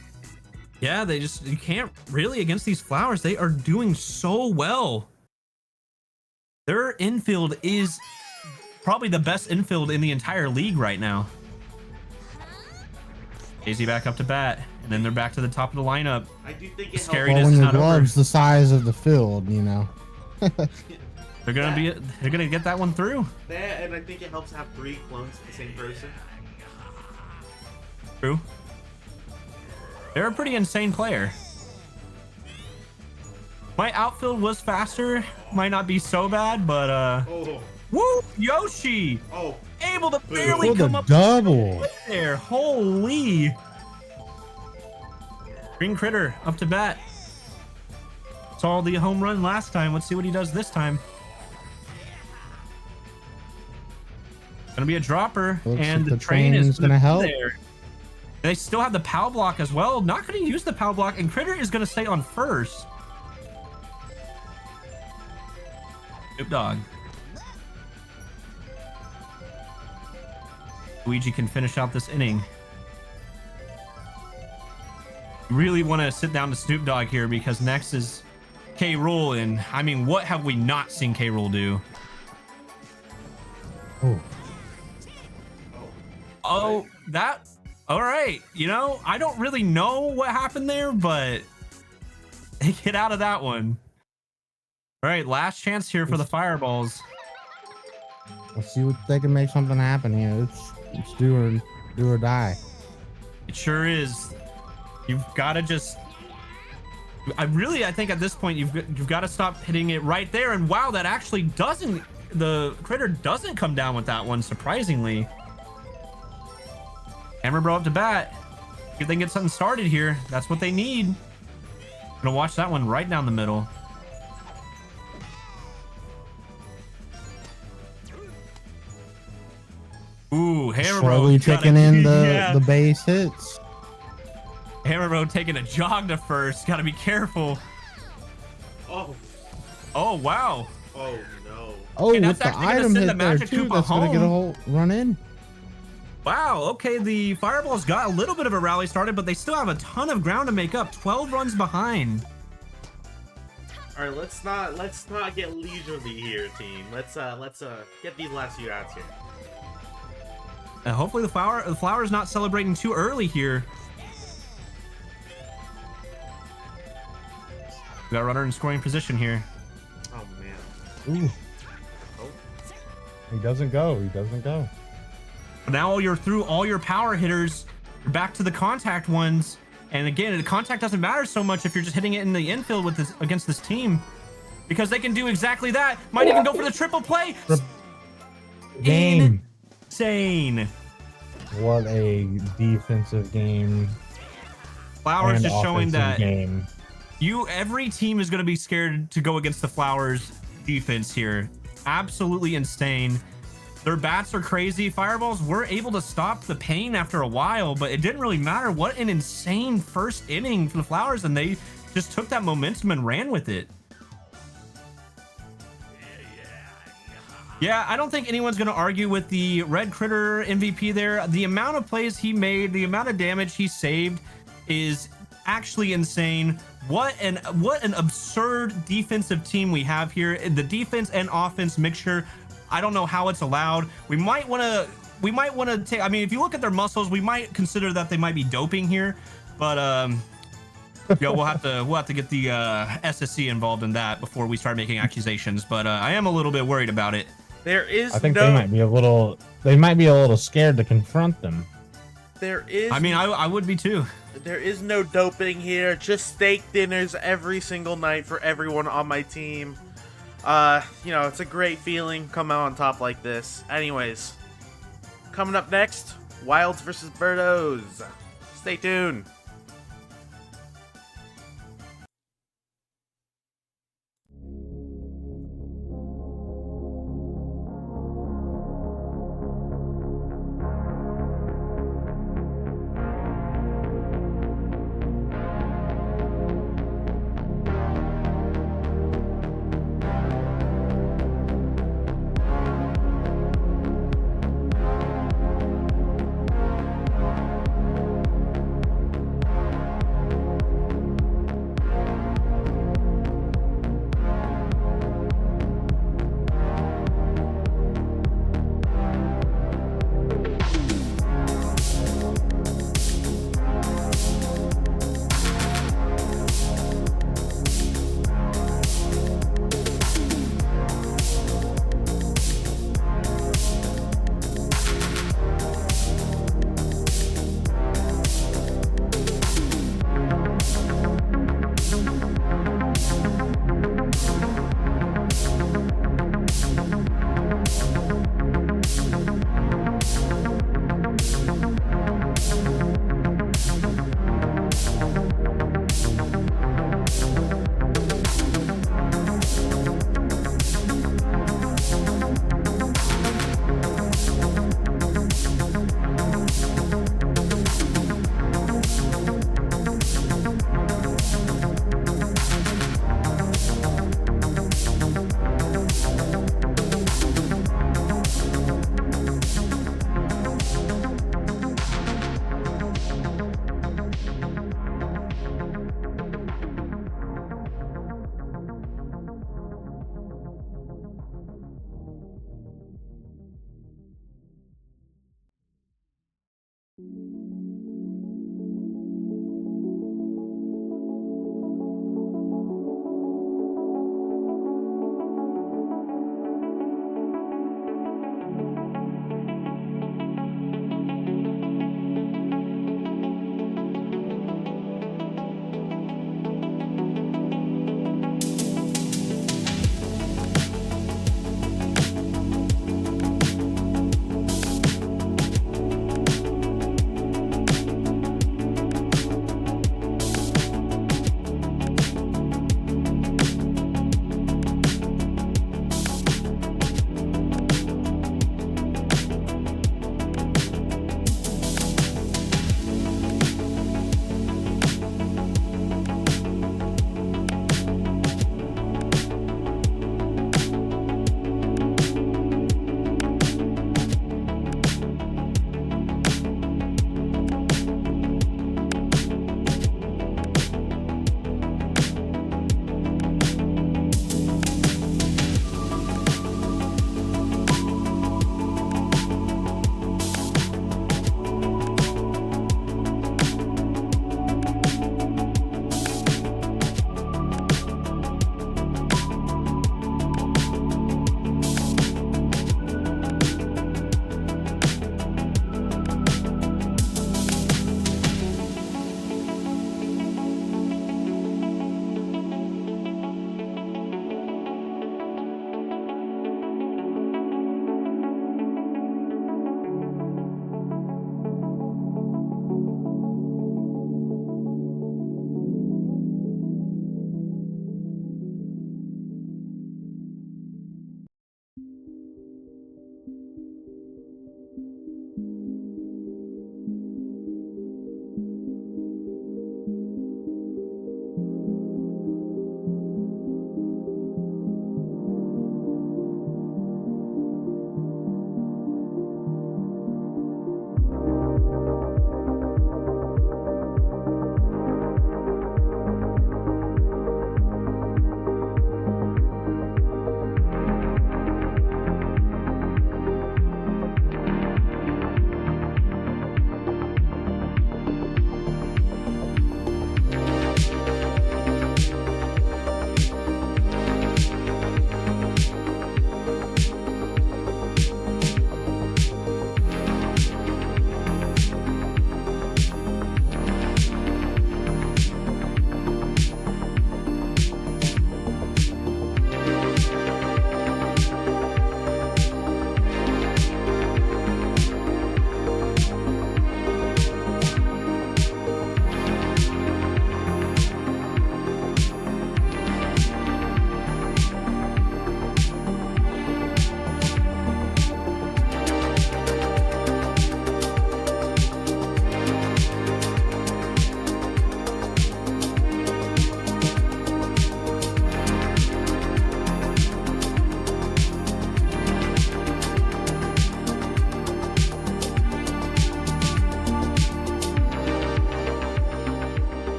S1: Yeah, you can't really against these Flowers. They are doing so well. Their infield is probably the best infield in the entire league right now. Daisy back up to bat, and then they're back to the top of the lineup.
S2: I do think
S1: The
S2: it
S1: scary-
S2: helps.
S3: Well, when
S1: is
S3: your
S1: not over.
S3: glove's the size of the field, you know.
S1: They're gonna get that one through.
S2: That, and I think it helps to have 3 clones of the same person.
S1: True. They're a pretty insane player. My outfield was faster. Might not be so bad, but
S2: Oh,
S1: woo! Yoshi
S2: oh,
S1: able to barely
S3: Oh,
S1: come
S3: the
S1: up
S3: double.
S1: there. Holy! Green Critter up to bat. Saw the home run last time. Let's see what he does this time. Gonna be a dropper,
S3: Looks
S1: and
S3: like
S1: the
S3: the
S1: train is
S3: train's gonna help.
S1: there. They still have the POW block as well. Not gonna use the POW block, and Critter is gonna stay on first. Snoop Dogg. Luigi can finish out this inning. Really want to sit down to Snoop Dogg here because next is K. Rool, and I mean, what have we not seen K. Rool do?
S3: Oh,
S1: Oh, that. All right. You know, I don't really know what happened there, but they get out of that one. All right, last chance here for the Fireballs.
S3: let's see what they can make something happen here. It's do or die.
S1: It sure is. You've got to just. I think at this point you've got to stop hitting it right there. And wow, that actually doesn't. The Critter doesn't come down with that one, surprisingly. Hammer Bro up to bat. If they can get something started here, that's what they need. Gonna watch that one right down the middle. Ooh, Hammer Bro
S3: Slowly taking in the base hits.
S1: Hammer Bro taking a jog to first. Got to be careful.
S2: oh,
S1: Oh wow.
S2: oh no.
S3: Oh,
S1: Hey,
S3: with
S1: that's
S3: the
S1: actually gonna
S3: item
S1: send
S3: hit
S1: the
S3: there
S1: Magic
S3: too.
S1: Koopa
S3: That's gonna get a
S1: home.
S3: whole run in.
S1: Wow. Okay, the Fireballs got a little bit of a rally started, but they still have a ton of ground to make up. 12 runs behind.
S2: All right, let's not get leisurely here, team. Let's get these last few outs here.
S1: And hopefully the Flower's not celebrating too early here. We got a runner in scoring position here.
S2: Oh man.
S3: Ooh,
S2: Oh,
S3: he doesn't go. He doesn't go.
S1: But now you're through all your power hitters. You're back to the contact ones. And again, the contact doesn't matter so much if you're just hitting it in the infield with this against this team, because they can do exactly that. Might even go for the triple play.
S3: Game.
S1: Insane.
S3: What a defensive game.
S1: Flowers
S3: and
S1: just showing
S3: offensive
S1: that
S3: game.
S1: every team is going to be scared to go against the Flowers defense here. Absolutely insane. Their bats are crazy. Fireballs were able to stop the pain after a while, but it didn't really matter. What an insane first inning for the Flowers, and they just took that momentum and ran with it. Yeah, I don't think anyone's going to argue with the Red Critter MVP there. The amount of plays he made, the amount of damage he saved is actually insane. What an absurd defensive team we have here. The defense and offense mixture, I don't know how it's allowed. We might want to take, I mean, if you look at their muscles, we might consider that they might be doping here, but we'll have to get the SSC involved in that before we start making accusations, but I am a little bit worried about it.
S4: There is
S3: I think
S4: no.
S3: they might be a little scared to confront them.
S4: There is.
S1: I mean, I would be too.
S4: There is no doping here. Just steak dinners every single night for everyone on my team. You know, it's a great feeling come out on top like this. Anyways, coming up next, Wilds versus Birdos. Stay tuned.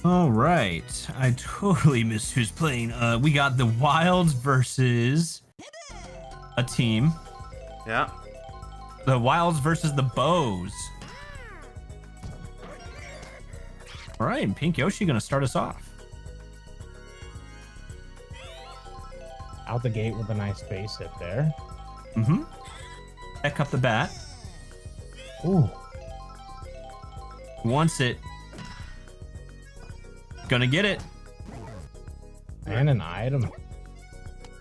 S1: All right. I totally missed who's playing. We got the Wilds versus a team.
S4: Yeah.
S1: The Wilds versus the Bows. All right, and Pink Yoshi gonna start us off.
S3: Out the gate with a nice base hit there.
S1: Mm-hmm. Back up the bat.
S3: Ooh.
S1: Wants it. Gonna get it.
S3: And an item.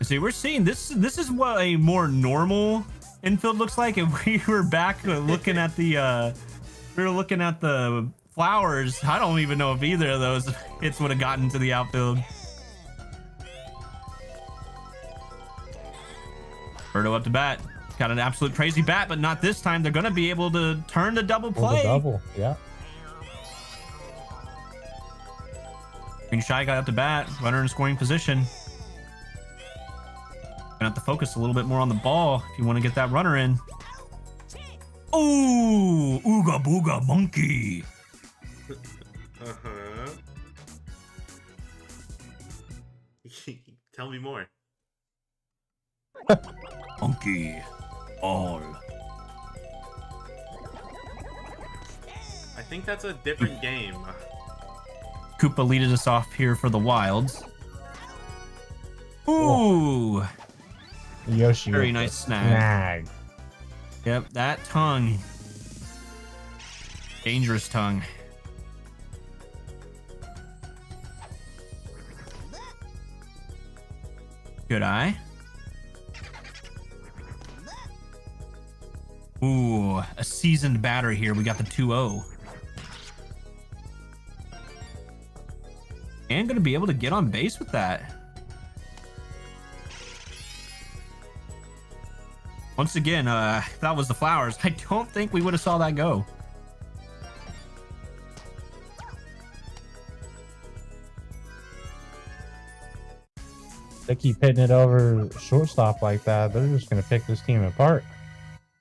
S1: See, we're seeing this is what a more normal infield looks like. If we were back looking at the flowers, I don't even know if either of those hits would have gotten to the outfield. Birdo up to bat. Got an absolute crazy bat, but not this time. They're gonna be able to turn the double play.
S3: Double, yeah.
S1: Green Shy got up to bat, runner in scoring position. Gonna have to focus a little bit more on the ball if you want to get that runner in. Ooh, ooga booga monkey.
S2: Uh-huh. Tell me more.
S1: Monkey. All.
S2: I think that's a different game.
S1: Koopa leaded us off here for the Wilds. Ooh.
S3: Yoshi.
S1: Very
S3: with
S1: nice
S3: the
S1: snag. Yep, that tongue. Dangerous tongue. Good eye. Ooh, a seasoned batter here. We got the 2-0. And gonna be able to get on base with that. Once again, that was the flowers. I don't think we would have saw that go.
S3: They keep hitting it over shortstop like that. They're just gonna pick this team apart.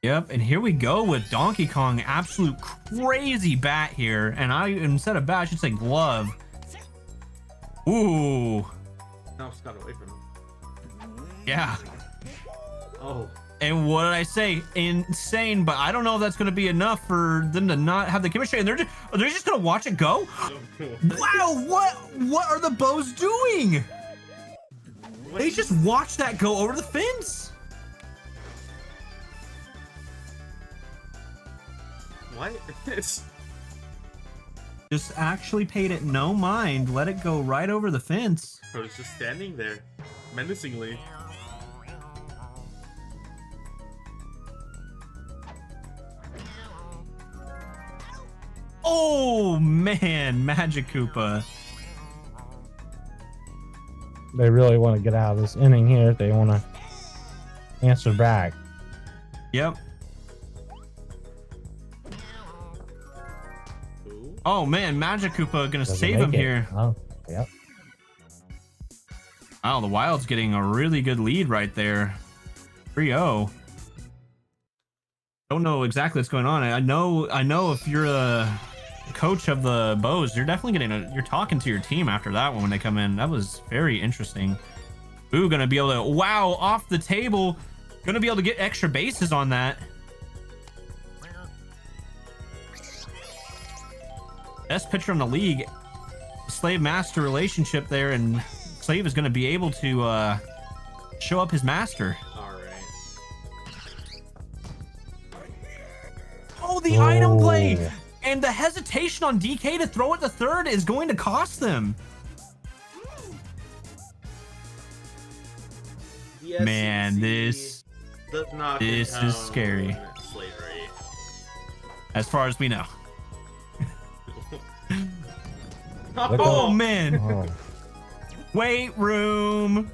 S1: Yep, and here we go with Donkey Kong. Absolute crazy bat here. And instead of bat, I should say glove. Ooh.
S2: No, it's got away from him.
S1: Yeah.
S2: Oh.
S1: And what did I say? Insane, but I don't know if that's going to be enough for them to not have the chemistry. And they're just going to watch it go? Wow, what are the Bows doing? They just watched that go over the fence.
S2: What? It's
S1: Just actually paid it no mind. Let it go right over the fence.
S2: I was just standing there, menacingly.
S1: Oh, man. Magic Koopa.
S3: They really want to get out of this inning here if they want to answer back.
S1: Yep.
S2: Ooh.
S1: Oh, man. Magic Koopa going to
S3: Doesn't
S1: save
S3: make
S1: him
S3: it.
S1: here.
S3: Oh, yep.
S1: Wow, the Wild's getting a really good lead right there. 3-0. Don't know exactly what's going on. I know if you're a coach of the Bows, you're definitely you're talking to your team after that one when they come in. That was very interesting. Ooh, gonna be able to, wow, off the table. Gonna be able to get extra bases on that. Best pitcher in the league. Slave-master relationship there, and Slave is gonna be able to show up his master. Oh, the item play! And the hesitation on DK to throw it to third is going to cost them.
S2: Yes,
S1: Man, this is scary.
S2: Slavery.
S1: As far as we know.
S2: Oh,
S1: man.
S3: Oh.
S1: Weight room.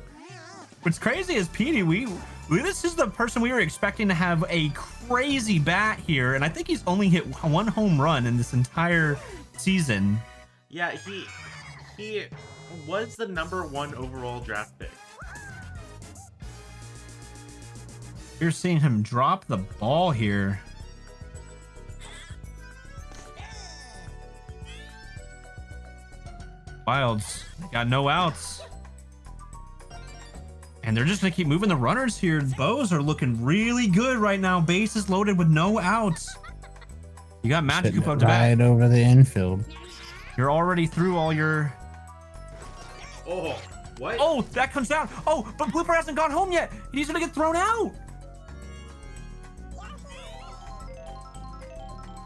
S1: What's crazy is Petey, this is the person we were expecting to have a crazy bat here, and I think he's only hit one home run in this entire season.
S2: Yeah, he was the #1 overall draft pick.
S1: You're seeing him drop the ball here. Wilds, they got no outs. And they're just gonna keep moving the runners here. The Bows are looking really good right now. Bases loaded with no outs. You got Magic
S3: Hitting
S1: Koopa
S3: it
S1: up to bat.
S3: right over the infield.
S1: You're already through all your...
S2: Oh, what?
S1: Oh, that comes down. Oh, but Blooper hasn't gone home yet. He's gonna get thrown out.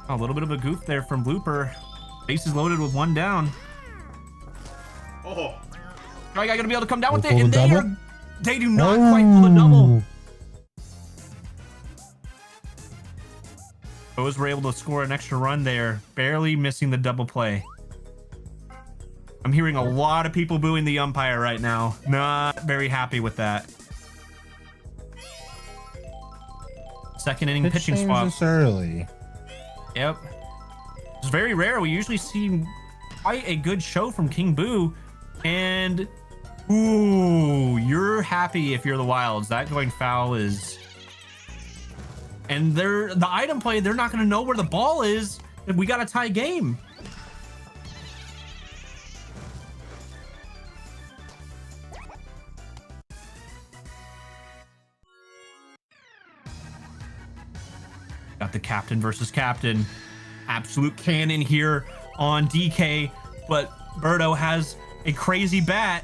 S1: Oh, a little bit of a goof there from Blooper. Bases loaded with one down.
S2: Oh.
S1: Try Guy gonna be able to come down with it,
S3: Pull the
S1: and
S3: double?
S1: they do not quite pull the double. Bows were able to score an extra run there, barely missing the double play. I'm hearing a lot of people booing the umpire right now. Not very happy with that. Second inning
S3: Pitch
S1: pitching
S3: change
S1: swap.
S3: this early.
S1: Yep. It's very rare. We usually see quite a good show from King Boo. And, ooh, you're happy if you're the Wilds. That going foul is... And the item play, they're not going to know where the ball is. And we got a tie game. Got the captain versus captain. Absolute cannon here on DK, but Birdo has a crazy bat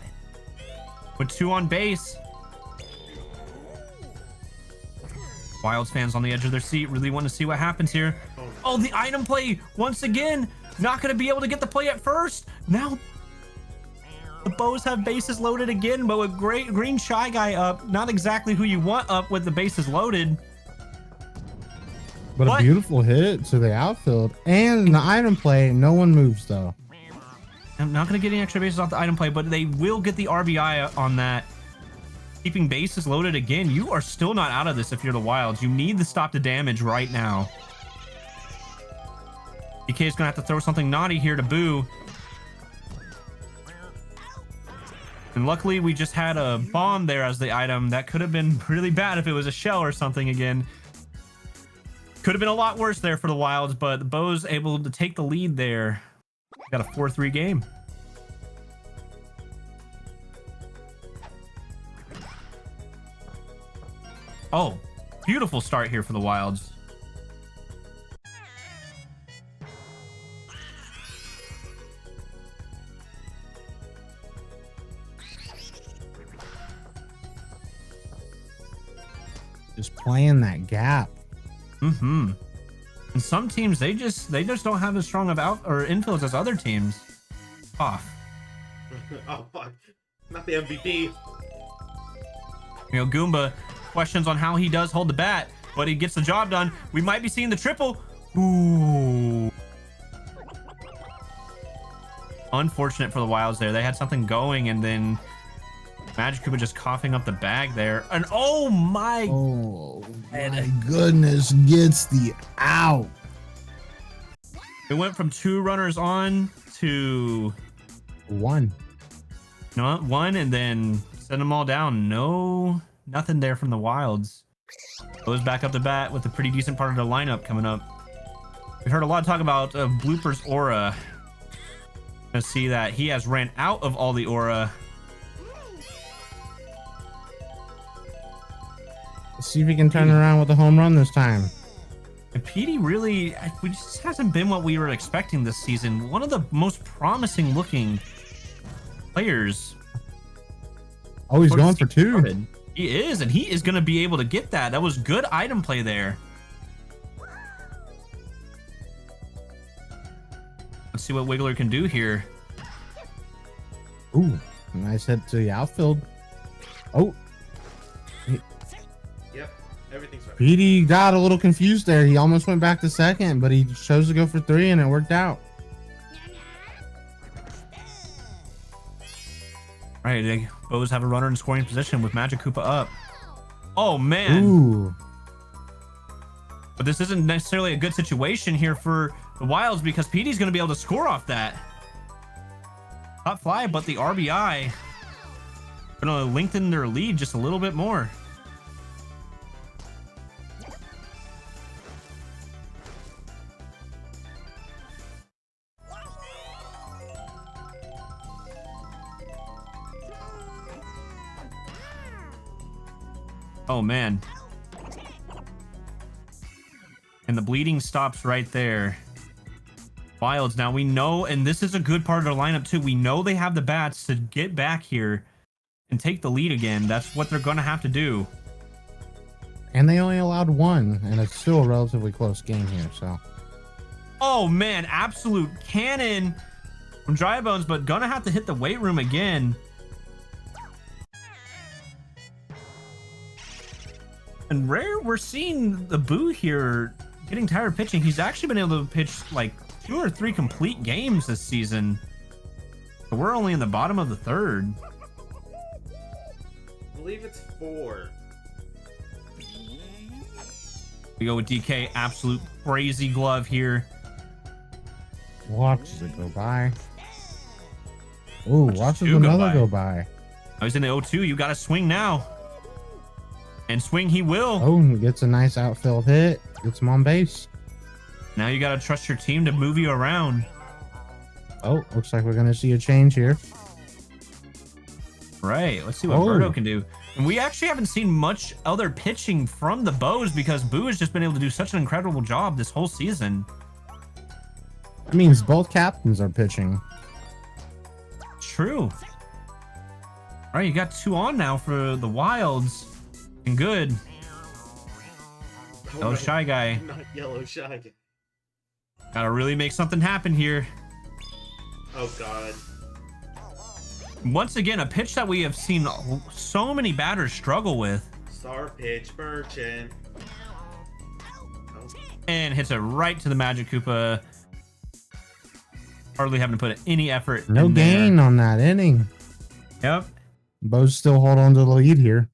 S1: with 2 on base. Wilds fans on the edge of their seat really want to see what happens here. Oh, the item play once again. Not going to be able to get the play at first. Now the Bows have bases loaded again, but with green Shy Guy up. Not exactly who you want up with the bases loaded.
S3: But
S1: What?
S3: a beautiful hit to the outfield. And the item play, no one moves though.
S1: I'm not going to get any extra bases off the item play, but they will get the RBI on that. Keeping bases loaded again. You are still not out of this if you're the Wilds. You need to stop the damage right now. DK is going to have to throw something naughty here to Boo. And luckily, we just had a bomb there as the item. That could have been really bad if it was a shell or something again. Could have been a lot worse there for the Wilds, but the Bows able to take the lead there. Got a 4-3 game. Oh, beautiful start here for the Wilds.
S3: Just playing that gap.
S1: Mm-hmm. And some teams, they just don't have as strong of out or infields as other teams. Off.
S2: Oh, fuck. Not the MVP.
S1: You know, Goomba questions on how he does hold the bat, but he gets the job done. We might be seeing the triple. Ooh. Unfortunate for the Wilds there. They had something going, and then Magic Koopa just coughing up the bag there. And oh my...
S3: Oh my goodness, gets the out.
S1: It went from 2 runners on to...
S3: 1.
S1: No, 1, and then send them all down. Nothing there from the Wilds. Goes back up the bat with a pretty decent part of the lineup coming up. We heard a lot of talk about Blooper's aura. Gonna see that he has ran out of all the aura.
S3: Let's see if he can turn around with a home run this time.
S1: And PD really, we just hasn't been what we were expecting this season. One of the most promising looking players.
S3: Oh, he's going for 2.
S1: He is, and he is going to be able to get that. That was good item play there. Let's see what Wiggler can do here.
S3: Ooh, nice hit to the outfield. Oh,
S2: Yep, everything's right.
S3: Petey got a little confused there. He almost went back to second, but he chose to go for 3, and it worked out.
S1: All right, the Bows have a runner in scoring position with Magic Koopa up. Oh, man.
S3: Ooh.
S1: But this isn't necessarily a good situation here for the Wilds because PD's going to be able to score off that. Top fly, but the RBI going to lengthen their lead just a little bit more. Oh, man. And the bleeding stops right there. Wilds, now we know, and this is a good part of their lineup too. We know they have the bats to get back here and take the lead again. That's what they're going to have to do.
S3: And they only allowed one, and it's still a relatively close game here, so.
S1: Oh, man. Absolute cannon from Dry Bones, but going to have to hit the weight room again. And Rare, we're seeing the Boo here getting tired of pitching. He's actually been able to pitch like 2 or 3 complete games this season. But we're only in the bottom of the 3rd.
S2: I believe it's 4.
S1: We go with DK. Absolute crazy glove here.
S3: Watches it go by. Ooh, watches
S1: two go
S3: another
S1: by.
S3: go by.
S1: I was in the 0-2. You got to swing now. And swing he will.
S3: Oh, he gets a nice outfield hit. Gets him on base.
S1: Now you got to trust your team to move you around.
S3: Oh, looks like we're going to see a change here.
S1: Right. Let's see what Birdo can do. And we actually haven't seen much other pitching from the Bows because Boo has just been able to do such an incredible job this whole season.
S3: That means both captains are pitching.
S1: True. All right, you got 2 on now for the Wilds. And good. Oh, Shy Guy.
S2: Not yellow Shy Guy.
S1: Gotta really make something happen here.
S2: Oh, God.
S1: Once again, a pitch that we have seen so many batters struggle with.
S2: Star pitch, Merchant. Oh.
S1: And hits it right to the Magic Koopa. Hardly having to put any effort
S3: No
S1: in there.
S3: gain on that inning.
S1: Yep.
S3: Bows still hold on to the lead here.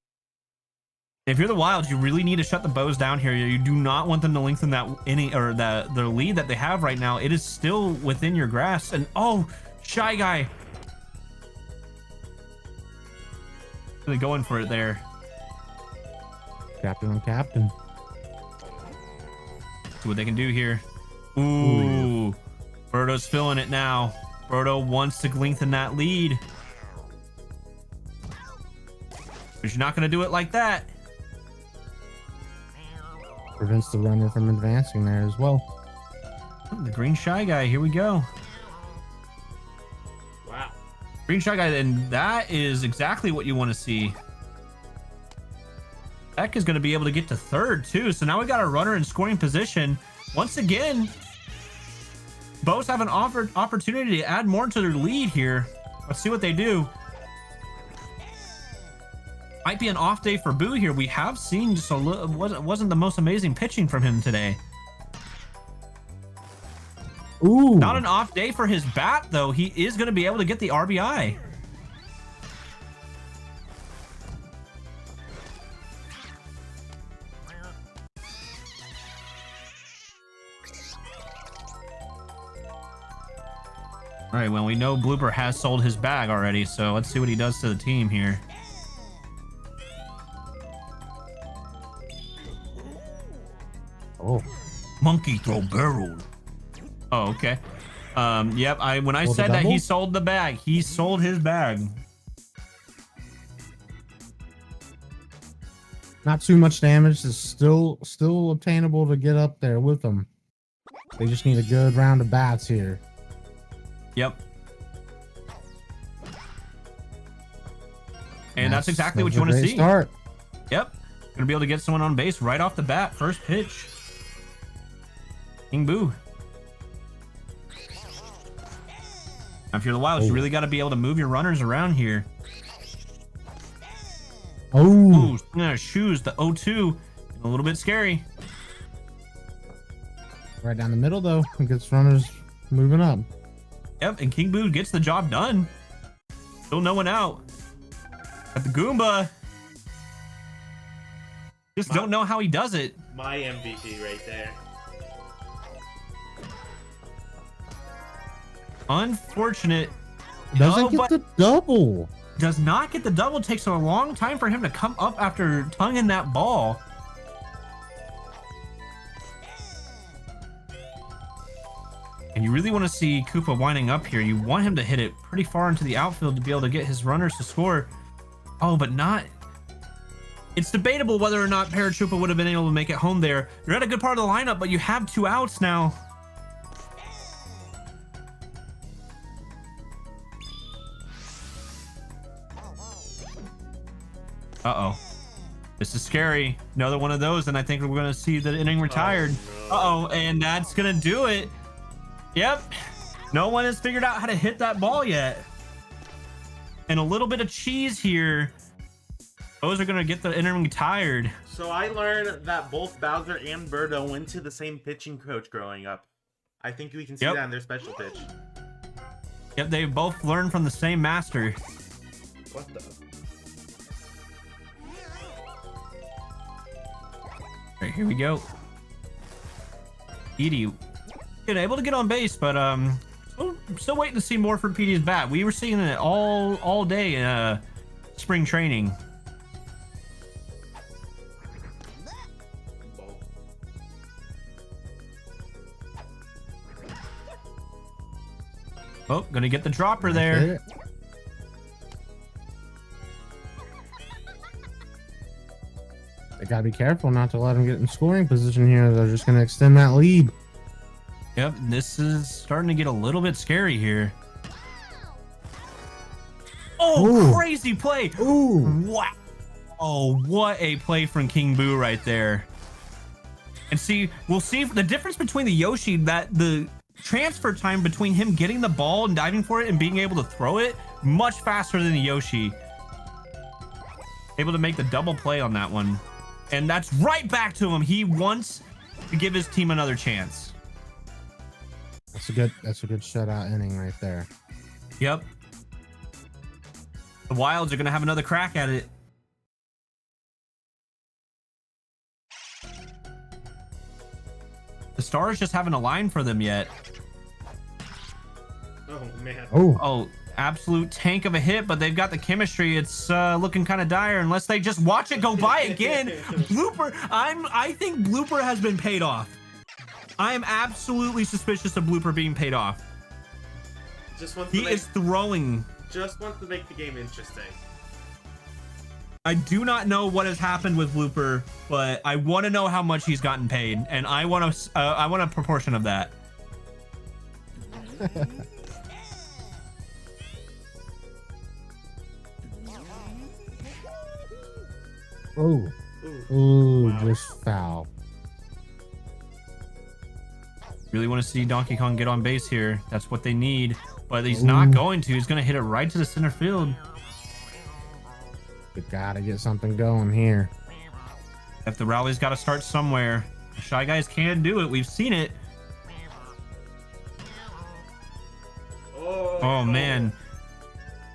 S1: If you're the Wilds, you really need to shut the Bows down here. You do not want them to lengthen that inning or the lead that they have right now. It is still within your grasp. And oh, Shy Guy. Really going for it there.
S3: Captain on captain.
S1: See what they can do here. Ooh. Birdo's feeling it now. Birdo wants to lengthen that lead. But you're not going to do it like that.
S3: Prevents the runner from advancing there as well.
S1: The Green Shy Guy. Here we go.
S2: Wow.
S1: Green Shy Guy. And that is exactly what you want to see. Beck is going to be able to get to 3rd too. So now we got a runner in scoring position. Once again, Bows have an opportunity to add more to their lead here. Let's see what they do. Might be an off day for Boo here. We have seen just a little, wasn't the most amazing pitching from him today.
S3: Ooh.
S1: Not an off day for his bat though. He is going to be able to get the RBI. All right, well, we know Blooper has sold his bag already, so let's see what he does to the team here.
S3: Oh.
S1: Monkey throw barrel. Oh, okay. Yep, when I
S3: Sold
S1: said
S3: the
S1: that he
S3: double?
S1: sold the bag, he sold his bag.
S3: Not too much damage. Is still obtainable to get up there with them. They just need a good round of bats here.
S1: Yep. And that's exactly what you want to see.
S3: Start.
S1: Yep. Gonna be able to get someone on base right off the bat. First pitch. King Boo. Now, if you're the Wilds, you really got to be able to move your runners around here.
S3: Oh.
S1: Ooh, shoes, the 0-2. A little bit scary.
S3: Right down the middle, though. It gets runners moving up.
S1: Yep, and King Boo gets the job done. Still no one out. At the Goomba. Just don't know how he does it.
S2: My MVP right there.
S1: Unfortunate.
S3: Doesn't get the double.
S1: Does not get the double. Takes a long time for him to come up after tonguing that ball. And you really want to see Koopa winding up here. You want him to hit it pretty far into the outfield to be able to get his runners to score. Oh, but not. It's debatable whether or not Paratroopa would have been able to make it home there. You're at a good part of the lineup, but you have 2 outs now. Uh-oh. This is scary. Another one of those, and I think we're going to see the inning retired.
S2: Oh, no.
S1: Uh-oh, and that's going to do it. Yep. No one has figured out how to hit that ball yet. And a little bit of cheese here. Those are going to get the inning retired.
S2: So I learned that both Bowser and Birdo went to the same pitching coach growing up. I think we can see
S1: Yep.
S2: that in their special pitch.
S1: Yep, they both learned from the same master.
S2: What the?
S1: All right, here we go. Petey, good, able to get on base, but still waiting to see more from Petey's bat. We were seeing it all day in spring training.
S2: Ball.
S1: Oh, gonna get the dropper
S3: That's
S1: there.
S3: it. They gotta be careful not to let them get in scoring position here. They're just gonna extend that lead.
S1: Yep, this is starting to get a little bit scary here. Oh,
S3: Ooh.
S1: crazy play.
S3: Ooh.
S1: Wow. Oh, what a play from King Boo right there. And see, we'll see the difference between the Yoshi, that the transfer time between him getting the ball and diving for it and being able to throw it much faster than the Yoshi. Able to make the double play on that one. And that's right back to him. He wants to give his team another chance.
S3: That's a good shutout inning right there.
S1: Yep. The Wilds are going to have another crack at it. The Stars just haven't aligned for them yet.
S2: Oh man.
S3: Oh,
S1: Oh, absolute tank of a hit, but they've got the chemistry. It's looking kind of dire unless they just watch it go by again. Blooper, I think Blooper has been paid off. I am absolutely suspicious of Blooper being paid off.
S2: Just wants to
S1: He
S2: make,
S1: is throwing.
S2: just wants to make the game interesting.
S1: I do not know what has happened with Blooper, but I want to know how much he's gotten paid, and I want a proportion of that.
S3: oh,
S2: Ooh.
S3: ooh,
S2: Wow.
S3: just foul.
S1: Really want to see Donkey Kong get on base here. That's what they need, but he's
S3: Ooh.
S1: not going to. He's going to hit it right to the center field.
S3: You gotta get something going here.
S1: If the rally's got to start somewhere. The Shy Guys can do it. We've seen it. Oh man.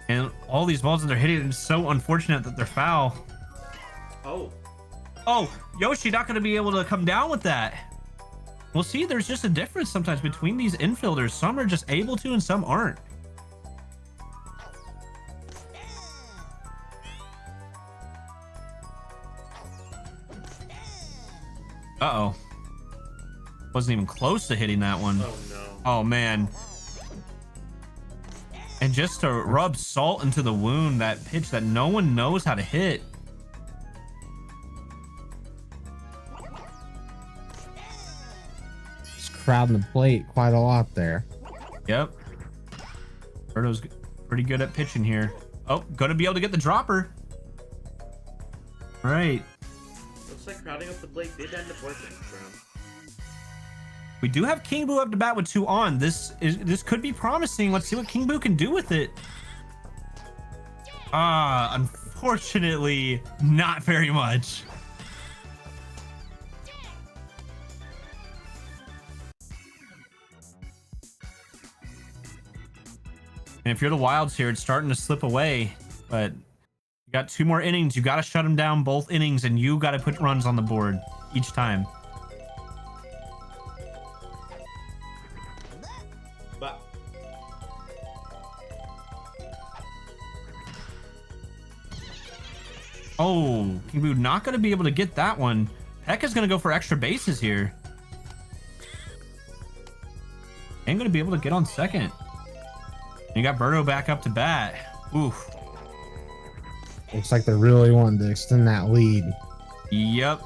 S1: And all these balls that they're hitting, it's so unfortunate that they're foul.
S2: Oh.
S1: Oh, Yoshi not going to be able to come down with that. We'll see, there's just a difference sometimes between these infielders. Some are just able to and some aren't. Uh-oh. Wasn't even close to hitting that one.
S2: Oh no.
S1: Oh, man. And just to rub salt into the wound, that pitch that no one knows how to hit.
S3: Just crowding the plate quite a lot there.
S1: Yep. Birdo's pretty good at pitching here. Oh, gonna be able to get the dropper. All right.
S2: Looks like crowding up the plate did end up working for him.
S1: We do have King Boo up to bat with 2 on. This could be promising. Let's see what King Boo can do with it. Unfortunately, not very much. And if you're the Wilds here, it's starting to slip away. But you got 2 more innings. You got to shut them down both innings, and you got to put runs on the board each time.
S2: But
S1: Oh, King Boo not going to be able to get that one. Peck is going to go for extra bases here. And going to be able to get on second. And you got Birdo back up to bat. Oof.
S3: Looks like they're really wanting to extend that lead.
S1: Yep.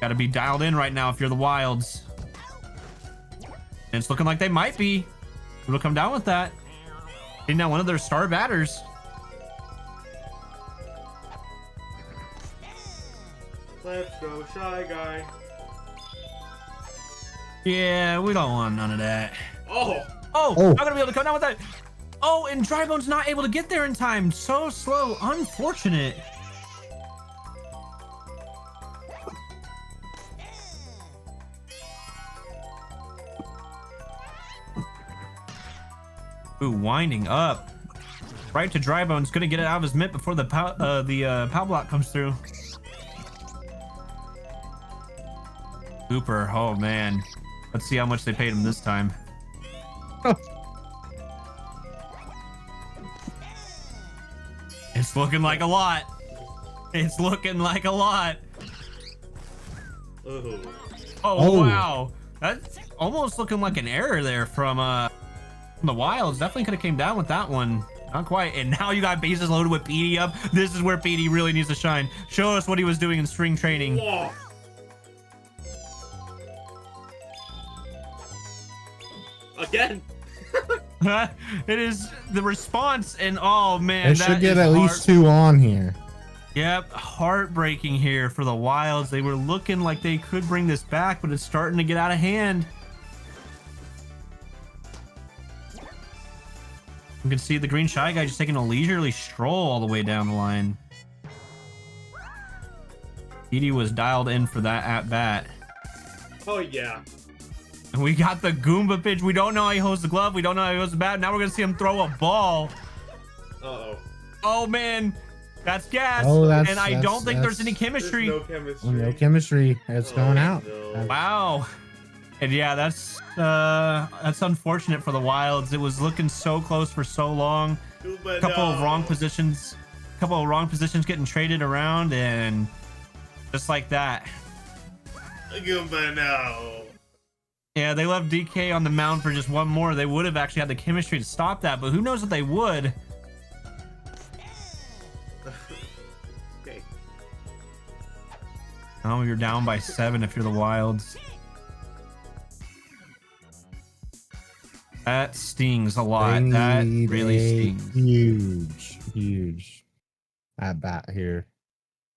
S1: Got to be dialed in right now if you're the Wilds. And it's looking like they might be. It'll come down with that. Taking down one of their star batters.
S2: Let's go, Shy Guy.
S1: Yeah, we don't want none of that.
S2: Oh!
S1: Oh,
S3: Oh.
S1: not gonna be able to come down with that. Oh, and Drybone's not able to get there in time. So slow. Unfortunate. Ooh, winding up. Right to Drybone's gonna get it out of his mitt before the pow block comes through. Cooper, oh man. Let's see how much they paid him this time. It's looking like a lot. It's looking like a lot.
S2: Ooh.
S1: Oh, wow. That's almost looking like an error there from the Wilds. Definitely could have came down with that one. Not quite. And now you got bases loaded with PD up. This is where PD really needs to shine. Show us what he was doing in string training.
S2: Whoa. Again.
S1: It is the response, and oh man,
S3: They
S1: that
S3: should get
S1: is
S3: at least 2 on here.
S1: Yep, heartbreaking here for the Wilds. They were looking like they could bring this back, but it's starting to get out of hand. You can see the green Shy Guy just taking a leisurely stroll all the way down the line. Edie was dialed in for that at bat.
S2: Oh yeah.
S1: And we got the Goomba pitch. We don't know how he holds the glove. We don't know how he holds the bat. Now we're gonna see him throw a ball.
S2: Uh-oh.
S1: Oh man, that's gas.
S3: Oh,
S1: and I don't think there's any
S2: There's
S1: chemistry.
S2: no chemistry.
S3: No chemistry. It's going out.
S2: No.
S1: Wow. And yeah, that's unfortunate for the Wilds. It was looking so close for so long.
S2: Goomba,
S1: A couple of
S2: no.
S1: wrong positions getting traded around, and just like that.
S2: Goomba, no.
S1: Yeah, they left DK on the mound for just one more. They would have actually had the chemistry to stop that, but who knows if they would.
S2: Okay.
S1: Oh, you're down by 7 if you're the Wilds. That stings a lot.
S3: They
S1: That
S3: need
S1: really
S3: a
S1: stings.
S3: huge at bat here.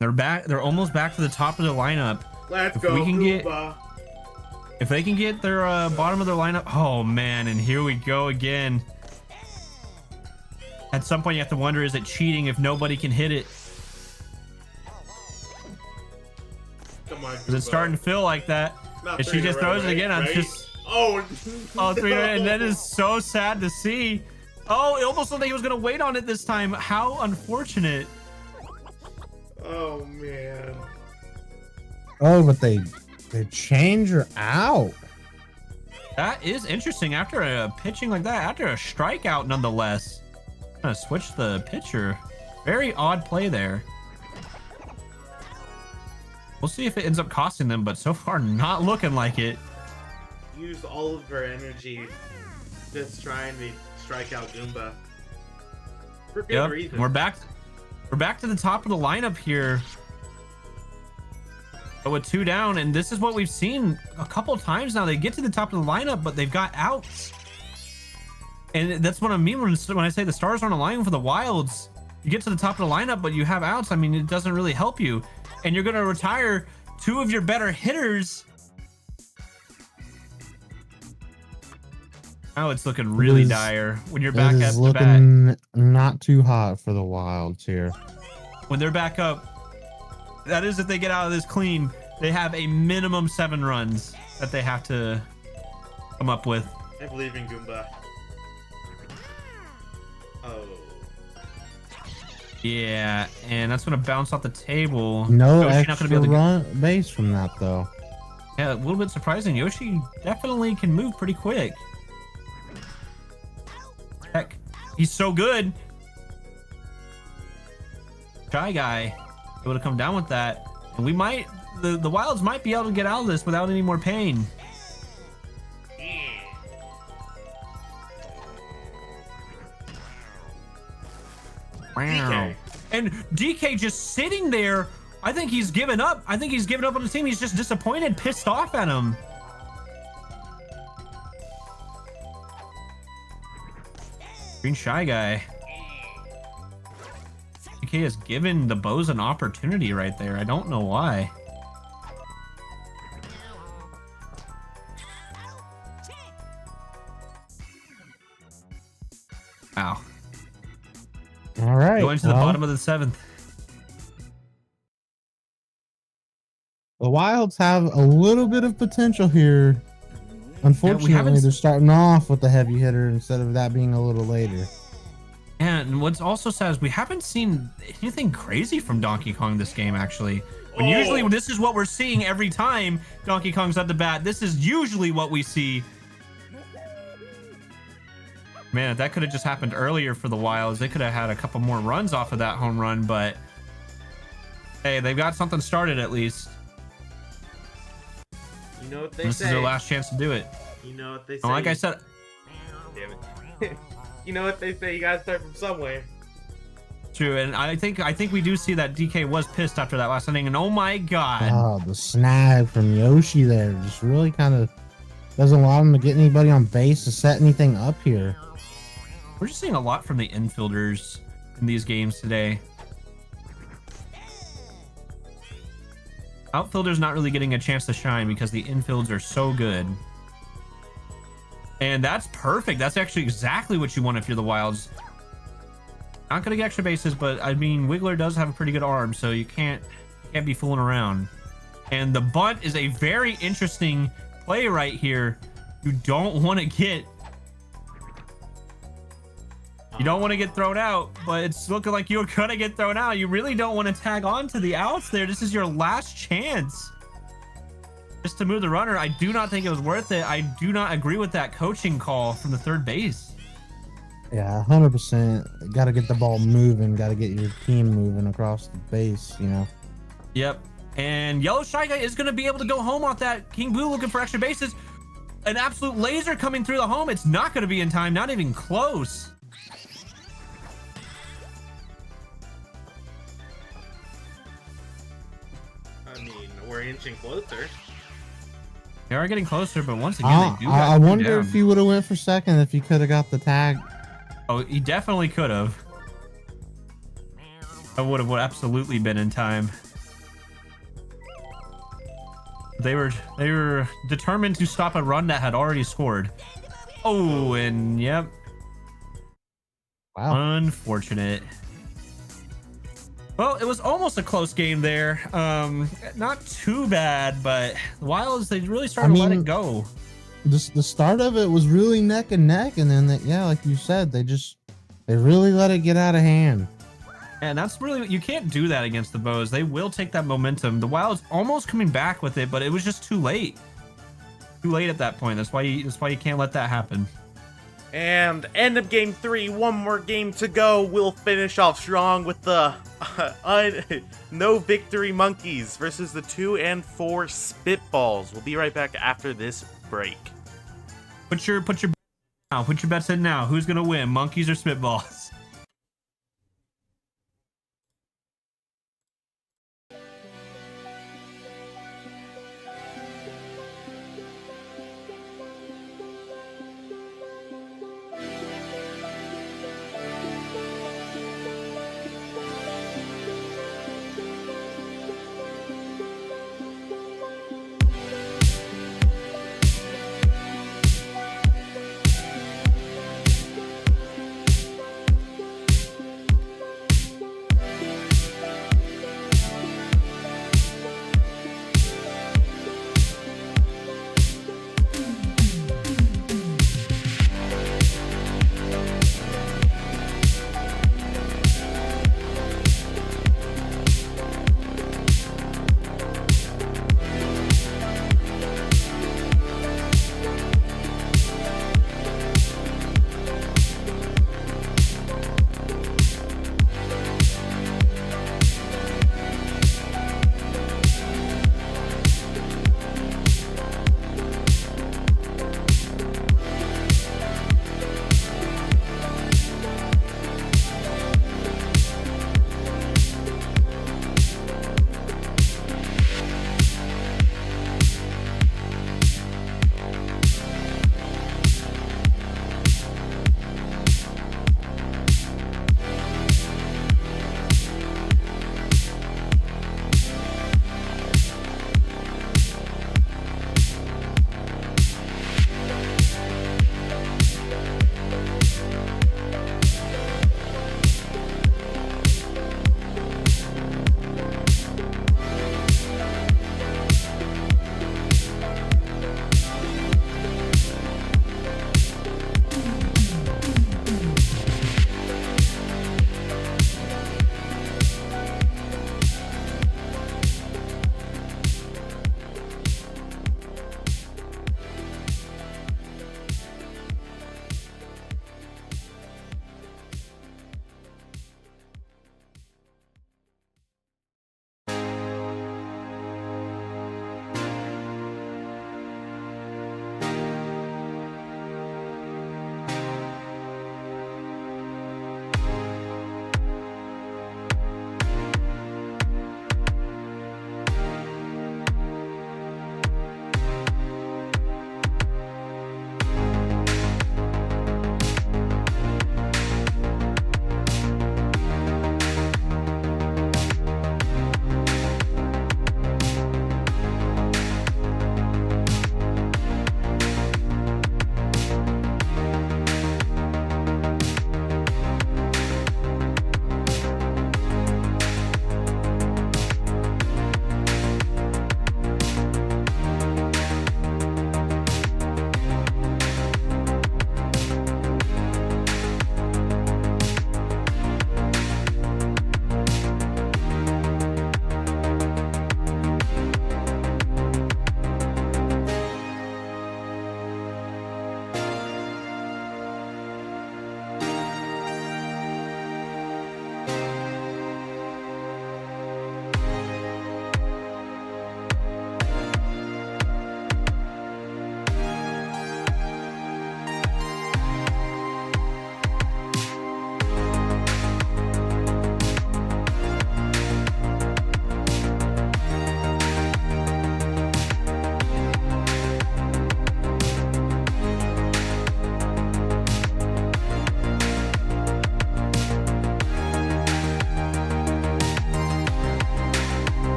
S1: They're back. They're almost back to the top of the lineup.
S2: Let's
S1: If
S2: go,
S1: we can get-
S2: Goomba.
S1: If they can get their bottom of their lineup, oh man, and here we go again. At some point, you have to wonder: is it cheating if nobody can hit it?
S2: Come on,
S1: Because it's
S2: Goomba.
S1: starting to feel like that.
S2: Not
S1: If she
S2: three in a
S1: just
S2: row,
S1: throws it
S2: right?
S1: again, I'm
S2: Right?
S1: just
S2: Oh,
S1: oh 3
S2: no.
S1: and that is so sad to see. Oh, it almost looked like he was gonna wait on it this time. How unfortunate.
S2: Oh man.
S3: Oh, but they change her out.
S1: That is interesting. After a pitching like that, after a strikeout, nonetheless. Gonna switch the pitcher. Very odd play there. We'll see if it ends up costing them, but so far not looking like it.
S2: Used all of her energy just trying to strike out Goomba. For good
S1: Yep.
S2: reason.
S1: We're back to the top of the lineup here. But with 2 down, and this is what we've seen a couple times now. They get to the top of the lineup, but they've got outs. And that's what I mean when I say the stars aren't aligning for the Wilds. You get to the top of the lineup, but you have outs. I mean, it doesn't really help you. And you're going to retire 2 of your better hitters. Now it's looking really dire when you're back
S3: It
S1: up
S3: is
S1: to bat.
S3: looking not too hot for the Wilds here.
S1: When they're back up, that is if they get out of this clean, they have a minimum 7 runs that they have to come up with.
S2: I believe in Goomba. Oh.
S1: Yeah, and that's going to bounce off the table.
S3: No
S1: Yoshi's not
S3: extra
S1: gonna be able to
S3: run base from that though.
S1: Yeah, a little bit surprising. Yoshi definitely can move pretty quick. Heck, he's so good. Shy Guy able to come down with that, and we might the Wilds might be able to get out of this without any more pain.
S2: DK.
S1: And DK just sitting there. I think he's given up. I think he's given up on the team. He's just disappointed, pissed off at him. Green Shy Guy. DK has given the Bows an opportunity right there. I don't know why. Ow.
S3: All right.
S1: Going to the bottom of the 7th.
S3: The Wilds have a little bit of potential here. Unfortunately, they're starting off with the heavy hitter instead of that being a little later.
S1: And what's also sad is we haven't seen anything crazy from Donkey Kong this game, actually. When usually this is what we're seeing every time Donkey Kong's at the bat. This is usually what we see. Man, that could have just happened earlier for the Wilds. They could have had a couple more runs off of that home run, but hey, they've got something started at least.
S2: You know what they
S1: This
S2: say.
S1: is their last chance to do it.
S2: You know what they say.
S1: And like I said,
S2: Damn it. You know what they say. You gotta start from somewhere.
S1: true, and I think we do see that DK was pissed after that last inning, and oh my god.
S3: Oh, the snag from Yoshi there just really kind of doesn't allow him to get anybody on base to set anything up here.
S1: We're just seeing a lot from the infielders in these games today. Outfielders not really getting a chance to shine because the infields are so good. And that's perfect. That's actually exactly what you want if you're the Wilds. Not gonna get extra bases, but I mean, Wiggler does have a pretty good arm, so you can't be fooling around. And the bunt is a very interesting play right here. You don't want to get thrown out, but it's looking like you're gonna get thrown out. You really don't want to tag on to the outs there. This is your last chance just to move the runner. I do not think it was worth it. I do not agree with that coaching call from the third base.
S3: Yeah, 100%. Got to get the ball moving. Got to get your team moving across the base, you know.
S1: Yep. And Yellow Shy Guy is going to be able to go home off that. King Boo looking for extra bases. An absolute laser coming through the home. It's not going to be in time. Not even close.
S2: I mean, we're inching closer.
S1: They are getting closer, but once again, they do.
S3: I wonder if he would have went for second if he could have got the tag.
S1: Oh, he definitely could have. I would have absolutely been in time. They were determined to stop a run that had already scored. Oh, and yep.
S3: Wow.
S1: Unfortunate. Well, it was almost a close game there. Not too bad, but the Wilds, they really started to let it go.
S3: The start of it was really neck and neck, and then yeah, like you said, they really let it get out of hand.
S1: And that's really, you can't do that against the Bows. They will take that momentum. The Wilds almost coming back with it, but it was just too late. Too late at that point. That's why you can't let that happen.
S4: And end of game 3, one more game to go. We'll finish off strong with the no victory monkeys versus the 2 and 4 spitballs. We'll be right back after this break.
S1: Put your bets in now. Who's gonna win, monkeys or spitballs?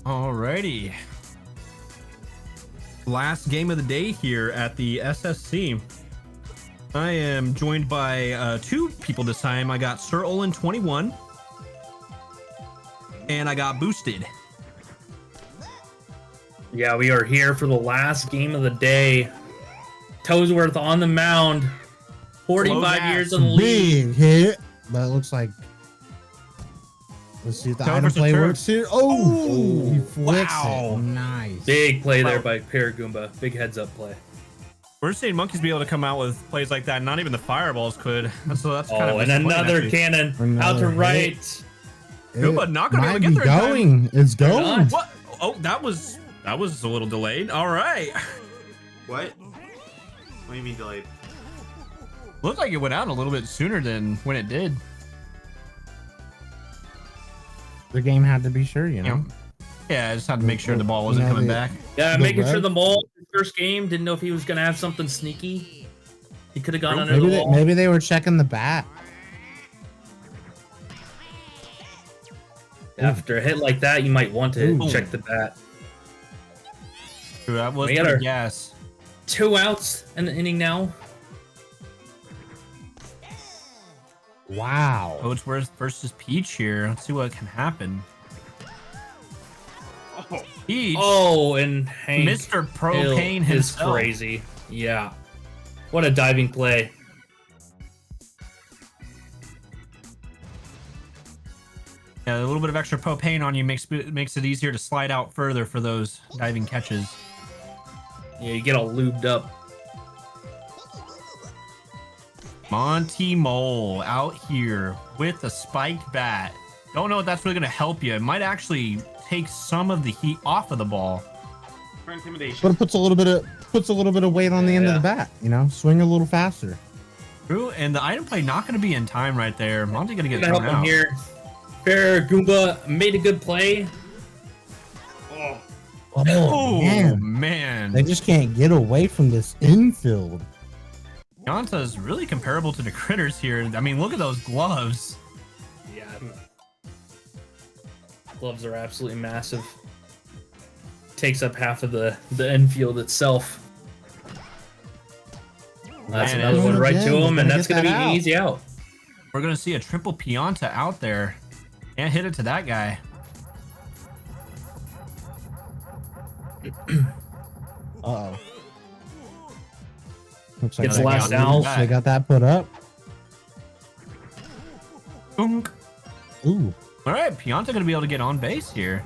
S1: Alrighty. Last game of the day here at the SSC. I am joined by two people this time. I got Sir Olin 21 and I got Boosted.
S5: Yeah, we are here for the last game of the day. Toesworth on the mound. 45 years in the lead.
S3: Big hit, but it looks like. Let's see if the
S1: Toad
S3: item
S1: versus
S3: play
S1: turf.
S3: works here. Oh, he flicks
S1: wow.
S3: it. Nice.
S5: Big play there by Paragoomba. Big heads up play.
S1: We're seeing monkeys be able to come out with plays like that. Not even the fireballs could. So that's kind of
S5: And
S1: disappointing,
S5: another
S1: actually.
S5: cannon out to
S3: Another
S5: right.
S1: Goomba not gonna be able
S3: might
S1: to get
S3: be
S1: there in time.
S3: going. It's going.
S5: not.
S1: What? Oh, that was a little delayed. All right.
S2: What? What do you mean delayed?
S1: Looked like it went out a little bit sooner than when it did.
S3: The game had to be sure, you know.
S1: Yeah, I just had to make sure the ball wasn't
S3: You know,
S1: coming
S3: the-
S1: back.
S5: Yeah,
S3: The
S5: making sure
S3: red-
S5: the mole first game didn't know if he was gonna have something sneaky. He could have gone under
S3: Maybe
S5: the
S3: they,
S5: wall.
S3: maybe they were checking the bat.
S5: After a hit like that, you might want to
S3: Ooh.
S5: check the bat.
S1: Ooh, that was
S5: We got
S1: pretty
S5: our-
S1: gas.
S5: 2 outs in the inning now.
S3: Wow.
S1: Coatsworth versus Peach here. Let's see what can happen.
S2: Oh,
S1: Peach,
S5: Oh, and Hank
S1: Mr.
S5: Hill
S1: Propane
S5: is
S1: himself.
S5: crazy. Yeah. What a diving play.
S1: Yeah, a little bit of extra propane on you makes it easier to slide out further for those diving catches.
S5: Yeah, you get all lubed up.
S1: Monty Mole out here with a spiked bat. Don't know if that's really going to help you. It might actually take some of the heat off of the ball.
S2: for intimidation.
S3: But it puts a little bit of weight on the end of
S5: Yeah.
S3: the bat, you know, swing a little faster.
S1: True, and the item play not going to be in time right there. Monty going to get
S5: Gonna help
S1: thrown
S5: him
S1: out.
S5: here. Paragoomba made a good play.
S2: Oh,
S1: Oh,
S3: man.
S1: man.
S3: They just can't get away from this infield.
S1: Yanta is really comparable to the critters here. I mean, look at those gloves.
S5: Yeah. Gloves are absolutely massive. Takes up half of the infield itself. That's
S1: Man,
S5: another
S1: it's
S5: one right
S3: gonna
S5: to him, and
S3: get
S5: that's going to
S3: that
S5: be an
S3: out.
S5: easy out.
S1: We're going to see a triple Pianta out there. Can't hit it to that guy.
S3: Uh-oh. Looks like
S5: Gets
S3: they
S5: last
S3: got-
S5: out.
S3: They got that put up.
S1: Boonk.
S3: Ooh.
S1: All right, Pianta going to be able to get on base here.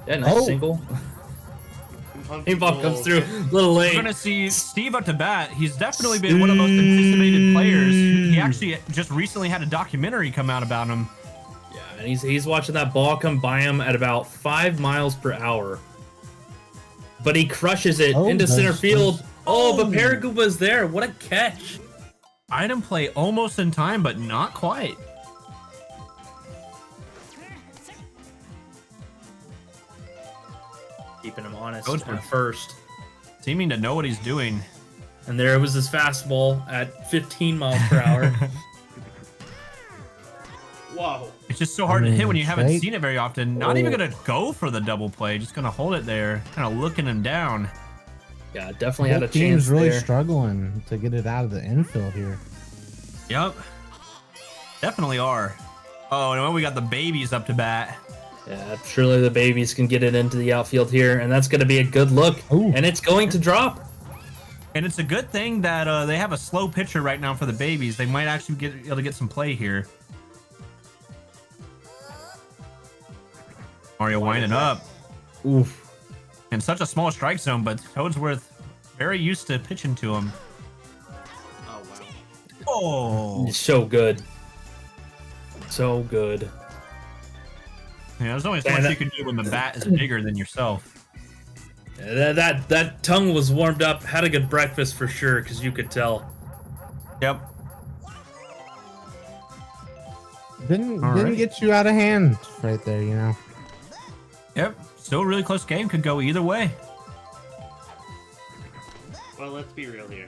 S5: Yeah, nice
S3: Oh.
S5: single.
S2: Monkey
S5: Hey, ball
S2: Bowl.
S5: comes through. Little
S1: We're
S5: late.
S1: going to see Steve up to bat. He's definitely been one of the most anticipated players. He actually just recently had a documentary come out about him.
S5: Yeah, and he's watching that ball come by him at about 5 miles per hour. But he crushes it
S3: Oh,
S5: into center
S3: that's-
S5: field. Oh, but
S1: Oh.
S5: Paragoomba's there. What a catch.
S1: Item play almost in time, but not quite.
S5: Keeping him honest
S1: Goes
S5: at
S1: for-
S5: first.
S1: Seeming to know what he's doing.
S5: And there was his fastball at 15 miles per hour.
S2: Whoa.
S1: It's just so hard to hit when you haven't
S3: straight.
S1: seen it very often. Not even
S5: Oh.
S1: going to go for the double play. Just going to hold it there, kind of looking him down.
S5: Yeah, definitely had a
S3: Both teams
S5: chance
S3: really
S5: there.
S3: struggling to get it out of the infield here.
S1: Yep. Definitely are. Oh, and we got the babies up to bat.
S5: Yeah, surely the babies can get it into the outfield here, and that's going to be a good look.
S3: Ooh.
S5: And it's going to drop.
S1: And it's a good thing that they have a slow pitcher right now for the babies. They might actually be able to get some play here. Mario winding up.
S5: Oof.
S1: In such a small strike zone, but Toadsworth very used to pitching to him.
S2: Oh, wow.
S1: Oh.
S5: So good. So good.
S1: Yeah, there's only so
S5: Man,
S1: much
S5: that-
S1: you can do when the bat is bigger than yourself.
S5: Yeah, that tongue was warmed up. Had a good breakfast for sure, because you could tell.
S1: Yep.
S3: Didn't
S1: Alright.
S3: get you out of hand right there, you know.
S1: Yep. Still a really close game. Could go either way.
S2: Well, let's be real here.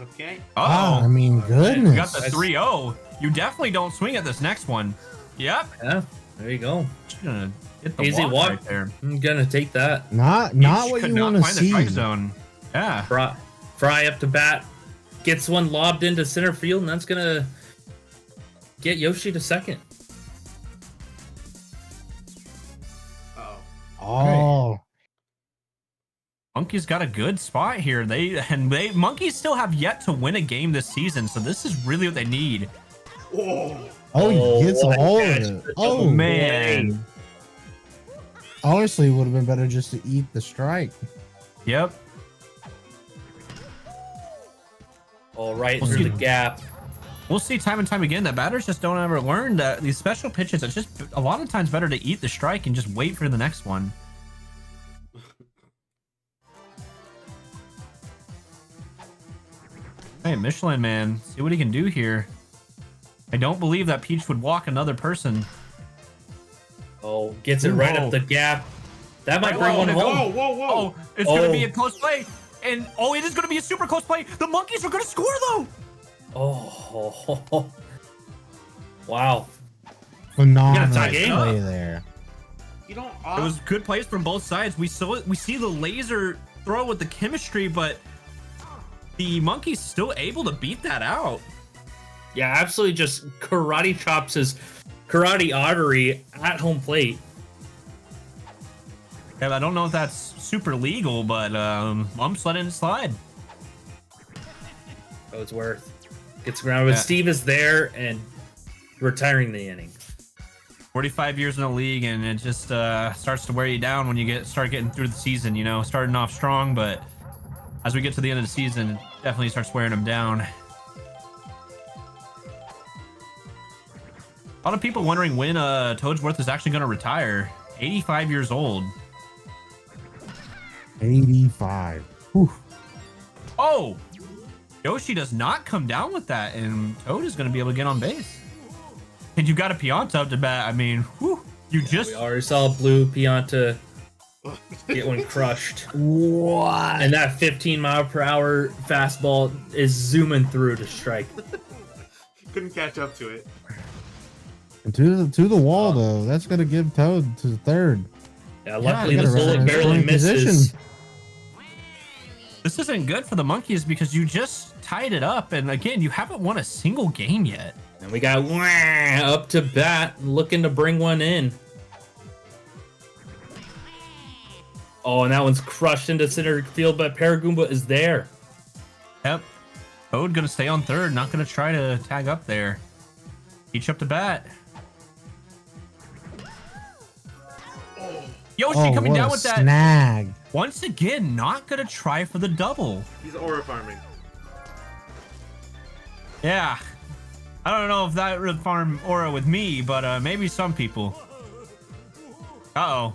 S2: Okay.
S1: Uh-oh.
S3: I mean,
S1: You got
S3: goodness.
S1: the 3-0. You definitely don't swing at this next one. Yep.
S5: Yeah, there you go.
S1: Just gonna hit the
S5: Easy
S1: walk
S5: walk.
S1: right there.
S5: I'm gonna take that.
S3: Not
S1: Just
S3: what
S1: could
S3: you
S1: not
S3: want to
S1: find the strike
S3: see.
S1: zone. Yeah.
S5: Fry up to bat, gets one lobbed into center field, and that's gonna get Yoshi to second.
S2: Oh.
S3: Oh,
S1: Monkey's got a good spot here. Monkeys still have yet to win a game this season, so this is really what they need.
S2: Whoa.
S3: he gets
S5: what a
S3: all
S5: catch.
S3: of it.
S5: Oh,
S3: Oh,
S1: Man.
S3: honestly, it would have been better just to eat the strike.
S1: Yep.
S5: All right
S1: We'll
S5: through
S1: see.
S5: the gap.
S1: We'll see time and time again that batters just don't ever learn that these special pitches, it's just a lot of times better to eat the strike and just wait for the next one. Hey, Michelin Man, see what he can do here. I don't believe that Peach would walk another person.
S5: Oh, gets it right
S1: Whoa.
S5: up the gap. That might bring
S1: Whoa,
S5: one
S2: Whoa,
S5: home.
S2: whoa, whoa.
S1: Oh, it's going to be
S5: Oh.
S1: a close play. And, oh, it is going to be a super close play. The Monkeys are going to score, though.
S5: Oh, wow.
S3: Phenomenal
S5: tie game.
S3: play there.
S2: You don't.
S1: It was good plays from both sides. We see the laser throw with the chemistry, but the Monkeys still able to beat that out.
S5: Yeah, absolutely just karate chops his karate artery at home plate.
S1: Yeah, I don't know if that's super legal, but I'm just letting it slide.
S5: Oh, it's worth. Gets grounded. But
S1: Yeah.
S5: Steve is there and retiring the inning.
S1: 45 years in the league, and it just starts to wear you down when you start getting through the season. You know, starting off strong, but as we get to the end of the season, it definitely starts wearing them down. A lot of people wondering when Toadsworth is actually going to retire. 85 years old.
S3: 85. Whew.
S1: Oh! Yoshi does not come down with that, and Toad is going to be able to get on base. And you got a Pianta up to bat. I mean, whew, you just...
S5: We already saw Blue Pianta get one crushed.
S3: What?
S5: And that 15-mile-per-hour fastball is zooming through to strike.
S2: Couldn't catch up to it.
S3: And to the wall though. That's gonna give Toad to third.
S5: Yeah, luckily
S1: Yeah,
S5: the
S3: gotta run
S5: bullet
S3: in
S5: barely
S3: scoring
S5: misses.
S3: position.
S1: This isn't good for the Monkeys because you just tied it up, and again, you haven't won a single game yet.
S5: And we got up to bat, looking to bring one in. Oh, and that one's crushed into center field, but Paragoomba is there.
S1: Yep. Toad gonna stay on third, not gonna try to tag up there. Each up to bat. Yoshi coming
S3: what
S1: down
S3: a
S1: with that.
S3: snag.
S1: Once again, not gonna try for the double.
S2: He's aura farming.
S1: Yeah. I don't know if that would farm aura with me, but maybe some people. Uh-oh.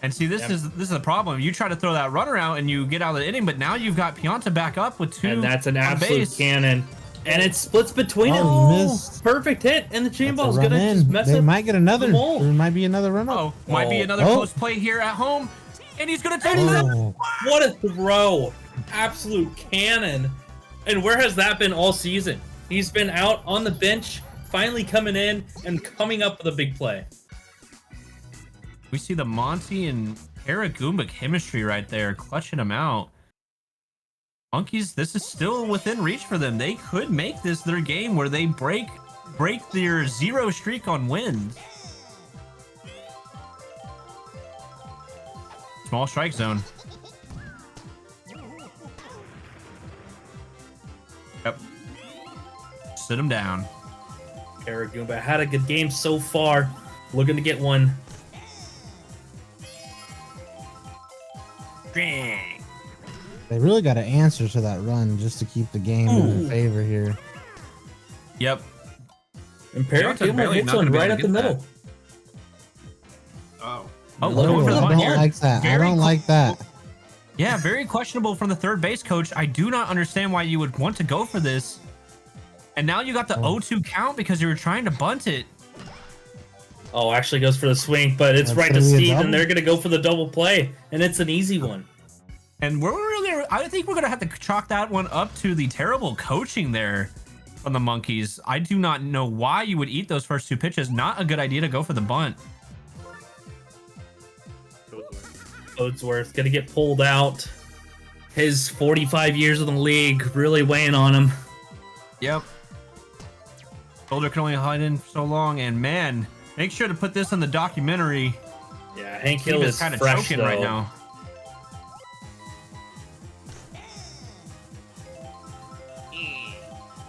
S1: And see, this is the problem. You try to throw that runner out and you get out of the inning, but now you've got Pianta back up with two.
S5: And that's an
S1: on
S5: absolute
S1: base.
S5: cannon. And it splits between them.
S3: Oh, he missed.
S5: Perfect hit, and the chain
S3: That's a
S5: ball's
S3: run
S5: gonna
S3: in.
S5: just mess
S3: They
S5: up.
S3: might get another.
S5: the mole.
S3: There might be another run up.
S1: Oh, might be
S5: Oh.
S1: another
S3: Oh.
S1: close play here at home. And he's gonna take that.
S3: Oh,
S5: What a throw! Absolute cannon. And where has that been all season? He's been out on the bench, finally coming in and coming up with a big play.
S1: We see the Monty and Paragoomba chemistry right there, clutching him out. Monkeys, this is still within reach for them. They could make this their game where they break their 0 streak on wins. Small strike zone. Yep. Sit him down.
S5: Paragoomba had a good game so far. Looking to get one.
S1: Dang.
S3: they really got to answer to that run just to keep the game in their favor here.
S1: Yep.
S5: And
S1: Pianta's
S5: Paragoomba
S1: barely
S5: hits
S1: not
S5: one
S1: gonna be
S5: right
S1: able
S5: at
S1: to
S5: the
S1: get
S5: middle.
S2: Oh.
S1: Oh,
S5: Oh,
S1: going for the
S3: I
S1: bunt
S3: don't
S1: here.
S3: like that. I
S1: Very
S3: don't like that.
S1: Yeah, very questionable from the third base coach. I do not understand why you would want to go for this. And now you got the 0-2 count because you were trying to bunt it.
S5: Oh, actually goes for the swing, but it's
S3: That's
S5: right to
S3: gonna be a
S5: Steve,
S3: double?
S5: and they're gonna go for the double play, and it's an easy one.
S1: And I think we're going to have to chalk that one up to the terrible coaching there. from the monkeys. I do not know why you would eat those first 2 pitches. Not a good idea to go for the bunt.
S5: Oatsworth gonna get pulled out. His 45 years in the league really weighing on him.
S1: Yep. Shoulder can only hide in for so long, and man, make sure to put this in the documentary.
S5: Yeah, Hank
S1: Steve
S5: Hill is
S1: kind of
S5: fresh
S1: choking
S5: though.
S1: right now.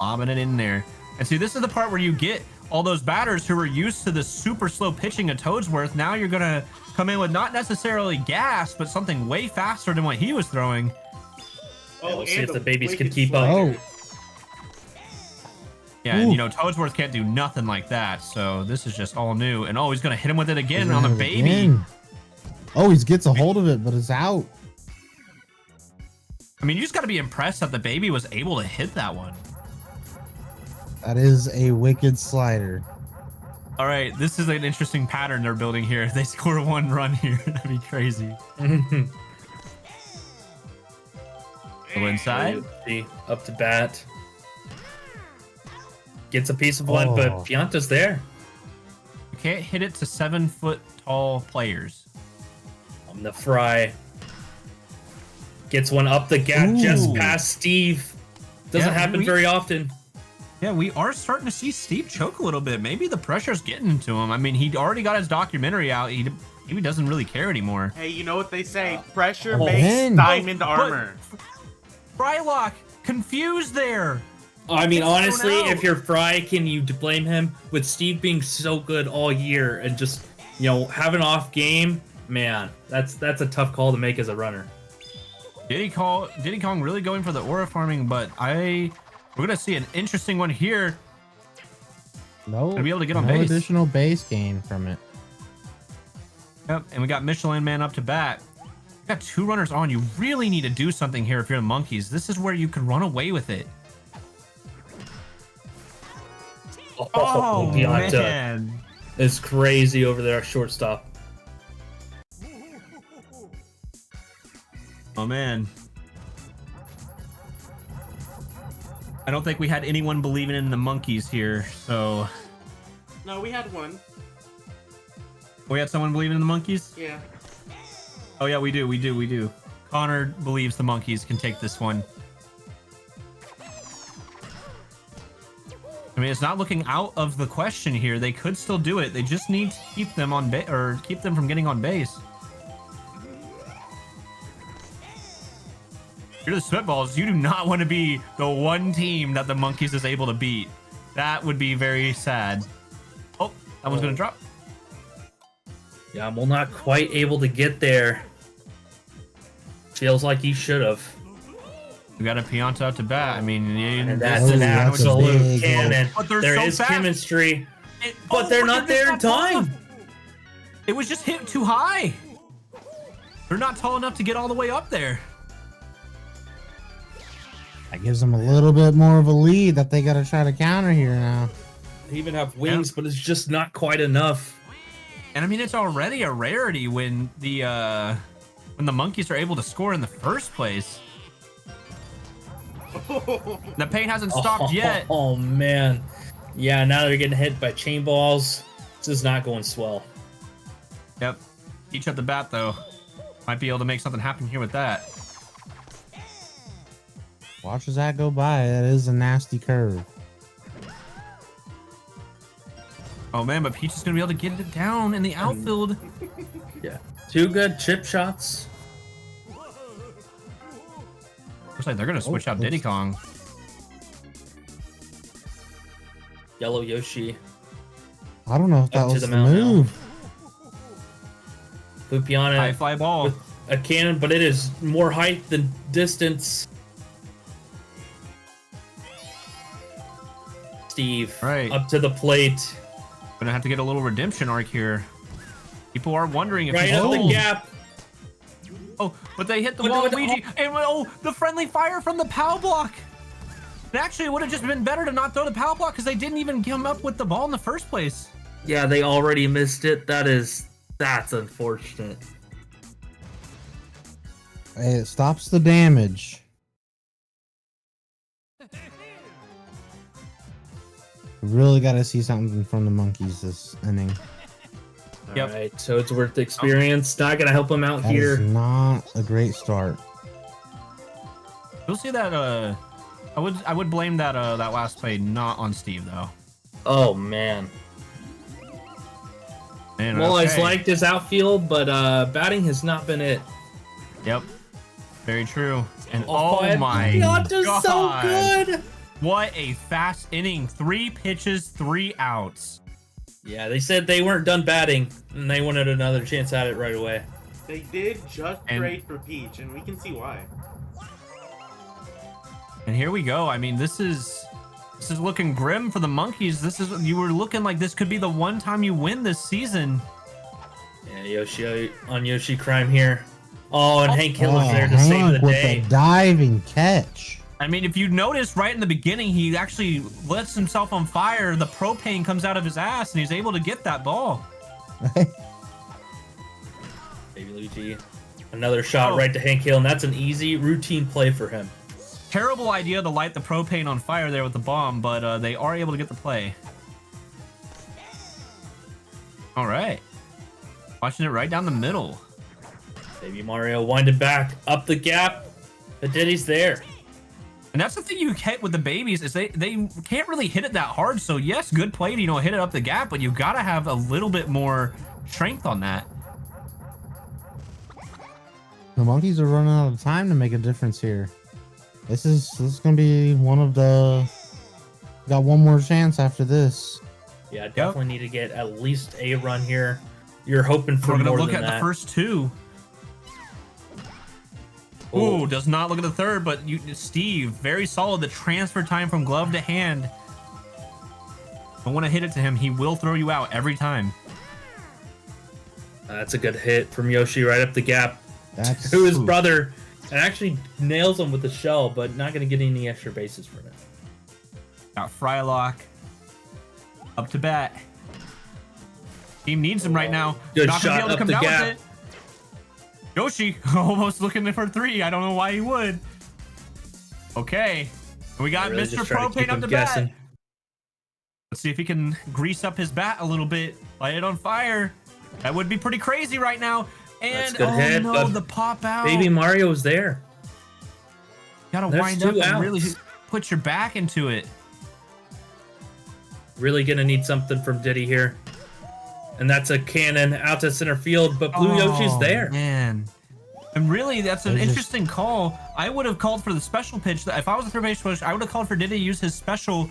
S1: Lobbing it in there. And see, this is the part where you get all those batters who are used to the super slow pitching of Toadsworth. Now you're going to come in with not necessarily gas, but something way faster than what he was throwing.
S5: Yeah, we'll see
S2: and
S5: if
S2: a
S5: the babies can
S2: wicked
S5: keep up.
S2: slider.
S1: Yeah, and you know, Toadsworth can't do nothing like that. So this is just all new. And oh, he's going to hit him with it again on the baby.
S3: Again. Oh, he gets a hold of it, but it's out.
S1: I mean, you just got to be impressed that the baby was able to hit that one.
S3: That is a wicked slider.
S1: All right, this is an interesting pattern they're building here. If they score 1 run here, that'd be crazy. Go inside.
S5: Up to bat. Gets a piece of one, but Pianta's there.
S1: You can't hit it to 7-foot tall players.
S5: On the fry. Gets one up the gap just past Steve. Doesn't happen very often.
S1: Yeah, we are starting to see Steve choke a little bit. Maybe the pressure's getting into him. I mean, he already got his documentary out. He doesn't really care anymore.
S2: Hey, you know what they say? Pressure
S3: man.
S2: makes diamond armor.
S1: Frylock, confused there.
S5: I mean,
S1: It's
S5: honestly,
S1: thrown out.
S5: if you're Fry, can you blame him? With Steve being so good all year and just, you know, have an off game, man, that's a tough call to make as a runner.
S1: Diddy Kong really going for the aura farming, but we're gonna see an interesting one here.
S3: No,
S1: Gonna be able to get on
S3: no
S1: base.
S3: additional base gain from it.
S1: Yep, and we got Michelin Man up to bat. We got 2 runners on. You really need to do something here if you're the monkeys. This is where you could run away with it. Oh,
S5: Pianta
S1: man.
S5: is crazy over there, shortstop.
S1: Oh, man. I don't think we had anyone believing in the monkeys here, so...
S2: No, we had one.
S1: We had someone believing in the monkeys?
S2: Yeah.
S1: Oh, yeah, we do. Connor believes the monkeys can take this one. I mean, it's not looking out of the question here. They could still do it. They just need to keep them on base, or keep them from getting on base. You're the Spitballs. You do not want to be the one team that the monkeys is able to beat. That would be very sad. Oh, that one's gonna drop.
S5: Yeah, well, not quite able to get there. Feels like he should have.
S1: We got a Pianta out to bat. I mean,
S5: And that's an
S3: that's a
S5: absolute
S3: big
S5: cannon.
S1: But they're
S5: There
S1: so
S5: is
S1: fast.
S5: chemistry, but they're not there in time.
S1: It was just hit too high. They're not tall enough to get all the way up there.
S3: That gives them a little bit more of a lead that they got to try to counter here now.
S5: They even have wings, but it's just not quite enough.
S1: And I mean, it's already a rarity when the monkeys are able to score in the first place. The pain hasn't stopped yet.
S5: Oh man, yeah. Now they're getting hit by chain balls. This is not going swell.
S1: Yep. Each at the bat though. Might be able to make something happen here with that.
S3: Watch as that go by. That is a nasty curve.
S1: Oh man, but Peach is gonna be able to get it down in the outfield.
S5: Yeah, 2 good chip shots.
S1: Looks like they're gonna switch out Diddy Kong.
S5: Yellow Yoshi.
S3: I don't know if that
S5: Up to
S3: was
S5: the
S3: the
S5: mound now.
S3: move.
S1: High
S5: Lupiana
S1: fly ball.
S5: with a cannon, but it is more height than distance. Steve,
S1: Right.
S5: up to the plate.
S1: Gonna have to get a little redemption arc here. People are wondering if
S5: Right
S1: he's
S5: up the
S1: old.
S5: gap.
S1: Oh, but they hit the
S5: What-
S1: Waluigi, and oh, the friendly fire from the POW block. And actually, it would have just been better to not throw the POW block because they didn't even come up with the ball in the first place.
S5: Yeah, they already missed it. That's unfortunate.
S3: Hey, it stops the damage. Really got to see something from the monkeys this inning.
S1: Yep.
S5: All right, so it's worth the experience. Not gonna help him out
S3: That is
S5: here.
S3: not a great start.
S1: You'll see that. I would blame that that last play not on Steve though.
S5: Oh man.
S1: Man,
S5: Well,
S1: okay.
S5: he's liked his outfield, but batting has not been it.
S1: Yep. Very true. And
S5: Oh,
S1: oh my
S5: Pianta's
S1: god,
S5: so good.
S1: What a fast inning! 3 pitches, 3 outs.
S5: Yeah, they said they weren't done batting, and they wanted another chance at it right away.
S2: They did just
S1: And-
S2: trade for Peach, and we can see why.
S1: And here we go. I mean, this is looking grim for the monkeys. You were looking like this could be the one time you win this season.
S5: Yeah, Yoshi on Yoshi Crime here. Oh, and Hank Hill is there to
S3: Hank
S5: save the
S3: with
S5: day.
S3: the diving catch.
S1: I mean, if you notice right in the beginning, he actually lets himself on fire. The propane comes out of his ass, and he's able to get that ball.
S5: Baby Luigi. Another shot
S1: Oh.
S5: right to Hank Hill, and that's an easy routine play for him.
S1: Terrible idea to light the propane on fire there with the bomb, but they are able to get the play. All right. Watching it right down the middle.
S5: Baby Mario winded back, up the gap. The Diddy's there.
S1: And that's the thing you get with the babies is they can't really hit it that hard. So yes, good play to, hit it up the gap, but you got to have a little bit more strength on that.
S3: The monkeys are running out of time to make a difference here. This is gonna be one of the. Got one more chance after this.
S5: Yeah, definitely need to get at least a run here. You're hoping for
S1: We're going to
S5: more
S1: look
S5: than
S1: at
S5: that.
S1: the first 2. Ooh, does not look at the third, but Steve, very solid. The transfer time from glove to hand. Don't want to hit it to him. He will throw you out every time.
S5: That's a good hit from Yoshi right up the gap
S3: That's
S5: to his brother. And actually nails him with the shell, but not going to get any extra bases from it.
S1: Got Frylock. Up to bat. Team needs him right now.
S5: Good
S1: Not gonna
S5: shot
S1: be able to
S5: up
S1: come
S5: the
S1: down
S5: gap.
S1: with it. Yoshi almost looking for 3. I don't know why he would. Okay. We got
S5: Really
S1: Mr.
S5: just trying to keep
S1: Propane up
S5: him
S1: to
S5: guessing.
S1: bat. Let's see if he can grease up his bat a little bit. Light it on fire. That would be pretty crazy right now.
S5: That's
S1: And
S5: a good
S1: oh
S5: hit,
S1: no,
S5: but
S1: the pop out.
S5: Baby Mario's there.
S1: Gotta
S5: There's
S1: wind up
S5: 2
S1: and really
S5: outs.
S1: put your back into it.
S5: Really going to need something from Diddy here. And that's a cannon out to center field, but Blue
S1: Oh,
S5: Yoshi's there.
S1: Man. And really, that's an
S3: They just-
S1: interesting call. I would have called for the special pitch. If I was a third base coach, I would have called for Diddy to use his special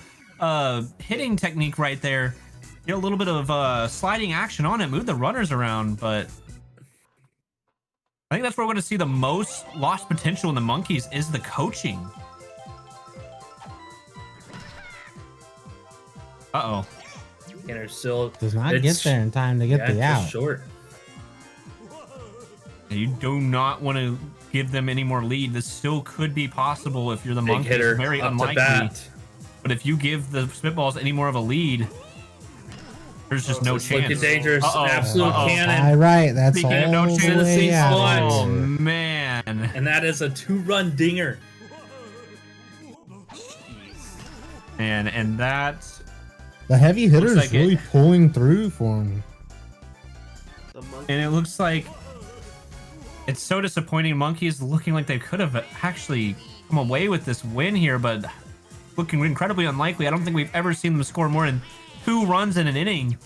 S1: hitting technique right there. Get a little bit of sliding action on it, move the runners around. But I think that's where we're going to see the most lost potential in the monkeys is the coaching. Uh-oh.
S5: Cannon still
S3: does not
S5: it's-
S3: get there in time to get
S5: yeah,
S3: the
S5: just
S3: out.
S5: short.
S1: You do not want to give them any more lead. This still could be possible if you're the
S5: Big
S1: monkeys.
S5: hitter
S1: Very
S5: up to
S1: unlikely.
S5: bat.
S1: But if you give the Spitballs any more of a lead, there's just no
S5: It's
S1: chance.
S5: looking dangerous.
S1: Uh-oh.
S5: Absolute
S1: Uh-oh.
S5: cannon.
S3: All right, that's
S1: Speaking
S3: all
S1: of no
S3: the
S1: chance,
S3: way
S5: same
S3: out
S5: spot.
S1: Oh,
S3: here.
S1: man.
S5: And that is a 2-run dinger.
S1: And that's...
S3: The heavy hitter is
S1: like
S3: really pulling through for him.
S2: The monkey.
S1: And it looks like... It's so disappointing. Monkeys looking like they could have actually come away with this win here, but looking incredibly unlikely. I don't think we've ever seen them score more than 2 runs in an inning.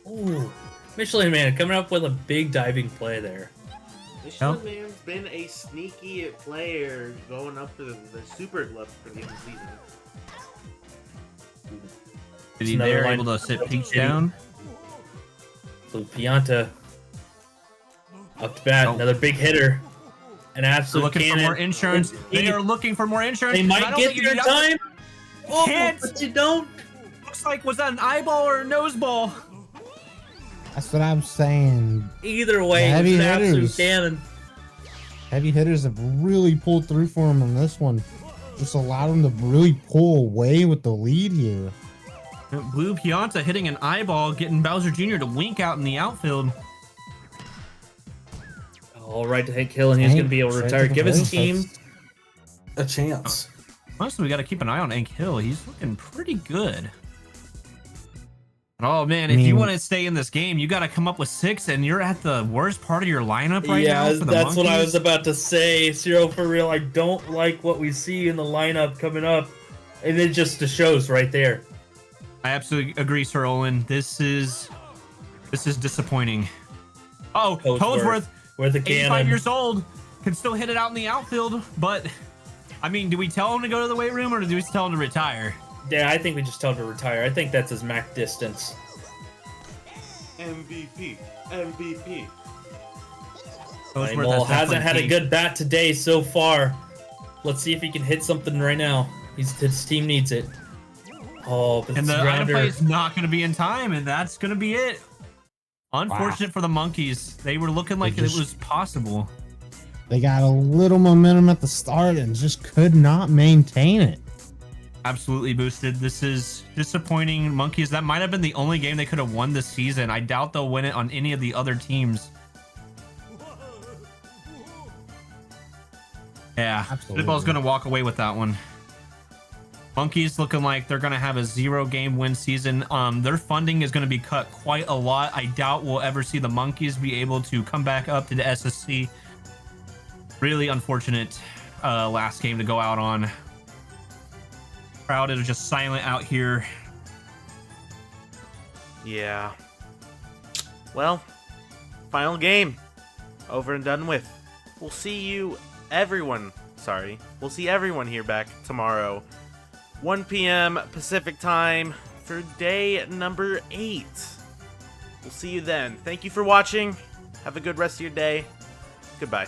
S5: Ooh. Michelin Man coming up with a big diving play there.
S2: Michelin Man's been a sneaky player going up for the super glove for the end of the season.
S1: Is he
S5: Another
S1: there
S5: line-
S1: able to sit Peach
S5: Diddy.
S1: down?
S5: Blue Pianta up to bat.
S1: Oh.
S5: Another big hitter. An
S1: They're
S5: absolute
S1: looking
S5: cannon.
S1: for more insurance. They are looking for more insurance.
S5: They
S1: I
S5: might
S1: don't
S5: get
S1: think you
S5: there in
S1: got-
S5: time. Oh,
S1: Can't.
S5: but you don't.
S1: Looks like, was that an eyeball or a nose ball?
S3: That's what I'm saying.
S5: Either way, it's
S3: Heavy
S5: an absolute
S3: hitters.
S5: cannon.
S3: Heavy hitters have really pulled through for him on this one. Just allowed him to really pull away with the lead here.
S1: Blue Pianta hitting an eyeball, getting Bowser Jr. to wink out in the outfield.
S5: All right to Hank Hill, and he's
S3: Hank,
S5: going to be able to
S3: straight
S5: retire.
S3: to the
S5: Give his
S3: face,
S5: team
S3: that's-
S5: a chance.
S1: Honestly, we got to keep an eye on Hank Hill. He's looking pretty good. Oh man,
S3: I
S1: if you
S3: mean-
S1: want to stay in this game, you got to come up with 6, and you're at the worst part of your lineup right now.
S5: Yeah,
S1: For the
S5: that's what I was
S1: Monkeys.
S5: about to say. Cyril, for real, I don't like what we see in the lineup coming up. And it just shows right there.
S1: I absolutely agree, Sir Olin. This is disappointing. Oh, Toadsworth,
S5: With the
S1: 85
S5: cannon.
S1: years old, can still hit it out in the outfield, but I mean, do we tell him to go to the weight room or do we tell him to retire?
S5: Yeah, I think we just tell him to retire. I think that's his max distance.
S2: MVP. MVP.
S1: Toadsworth
S5: Well,
S1: has
S5: hasn't had a
S1: definitely
S5: good bat today so far. Let's see if he can hit something right now. His team needs it. Oh, but
S1: and
S5: it's
S1: the
S5: a
S1: item
S5: grounder.
S1: play is not going to be in time, and that's going to be it. Unfortunate for the Monkeys. They were looking like
S3: just-
S1: it was possible.
S3: They got a little momentum at the start and just could not maintain it.
S1: Absolutely boosted. This is disappointing. Monkeys, that might have been the only game they could have won this season. I doubt they'll win it on any of the other teams. Yeah,
S3: Absolutely.
S1: Football's going to walk away with that one. Monkeys looking like they're going to have a 0-game win season. Their funding is going to be cut quite a lot. I doubt we'll ever see the Monkeys be able to come back up to the SSC. Really unfortunate last game to go out on. Crowd is just silent out here.
S4: Yeah. Well, final game. Over and done with. We'll see everyone here back tomorrow. 1 p.m. Pacific time for day number 8. We'll see you then. Thank you for watching. Have a good rest of your day. Goodbye.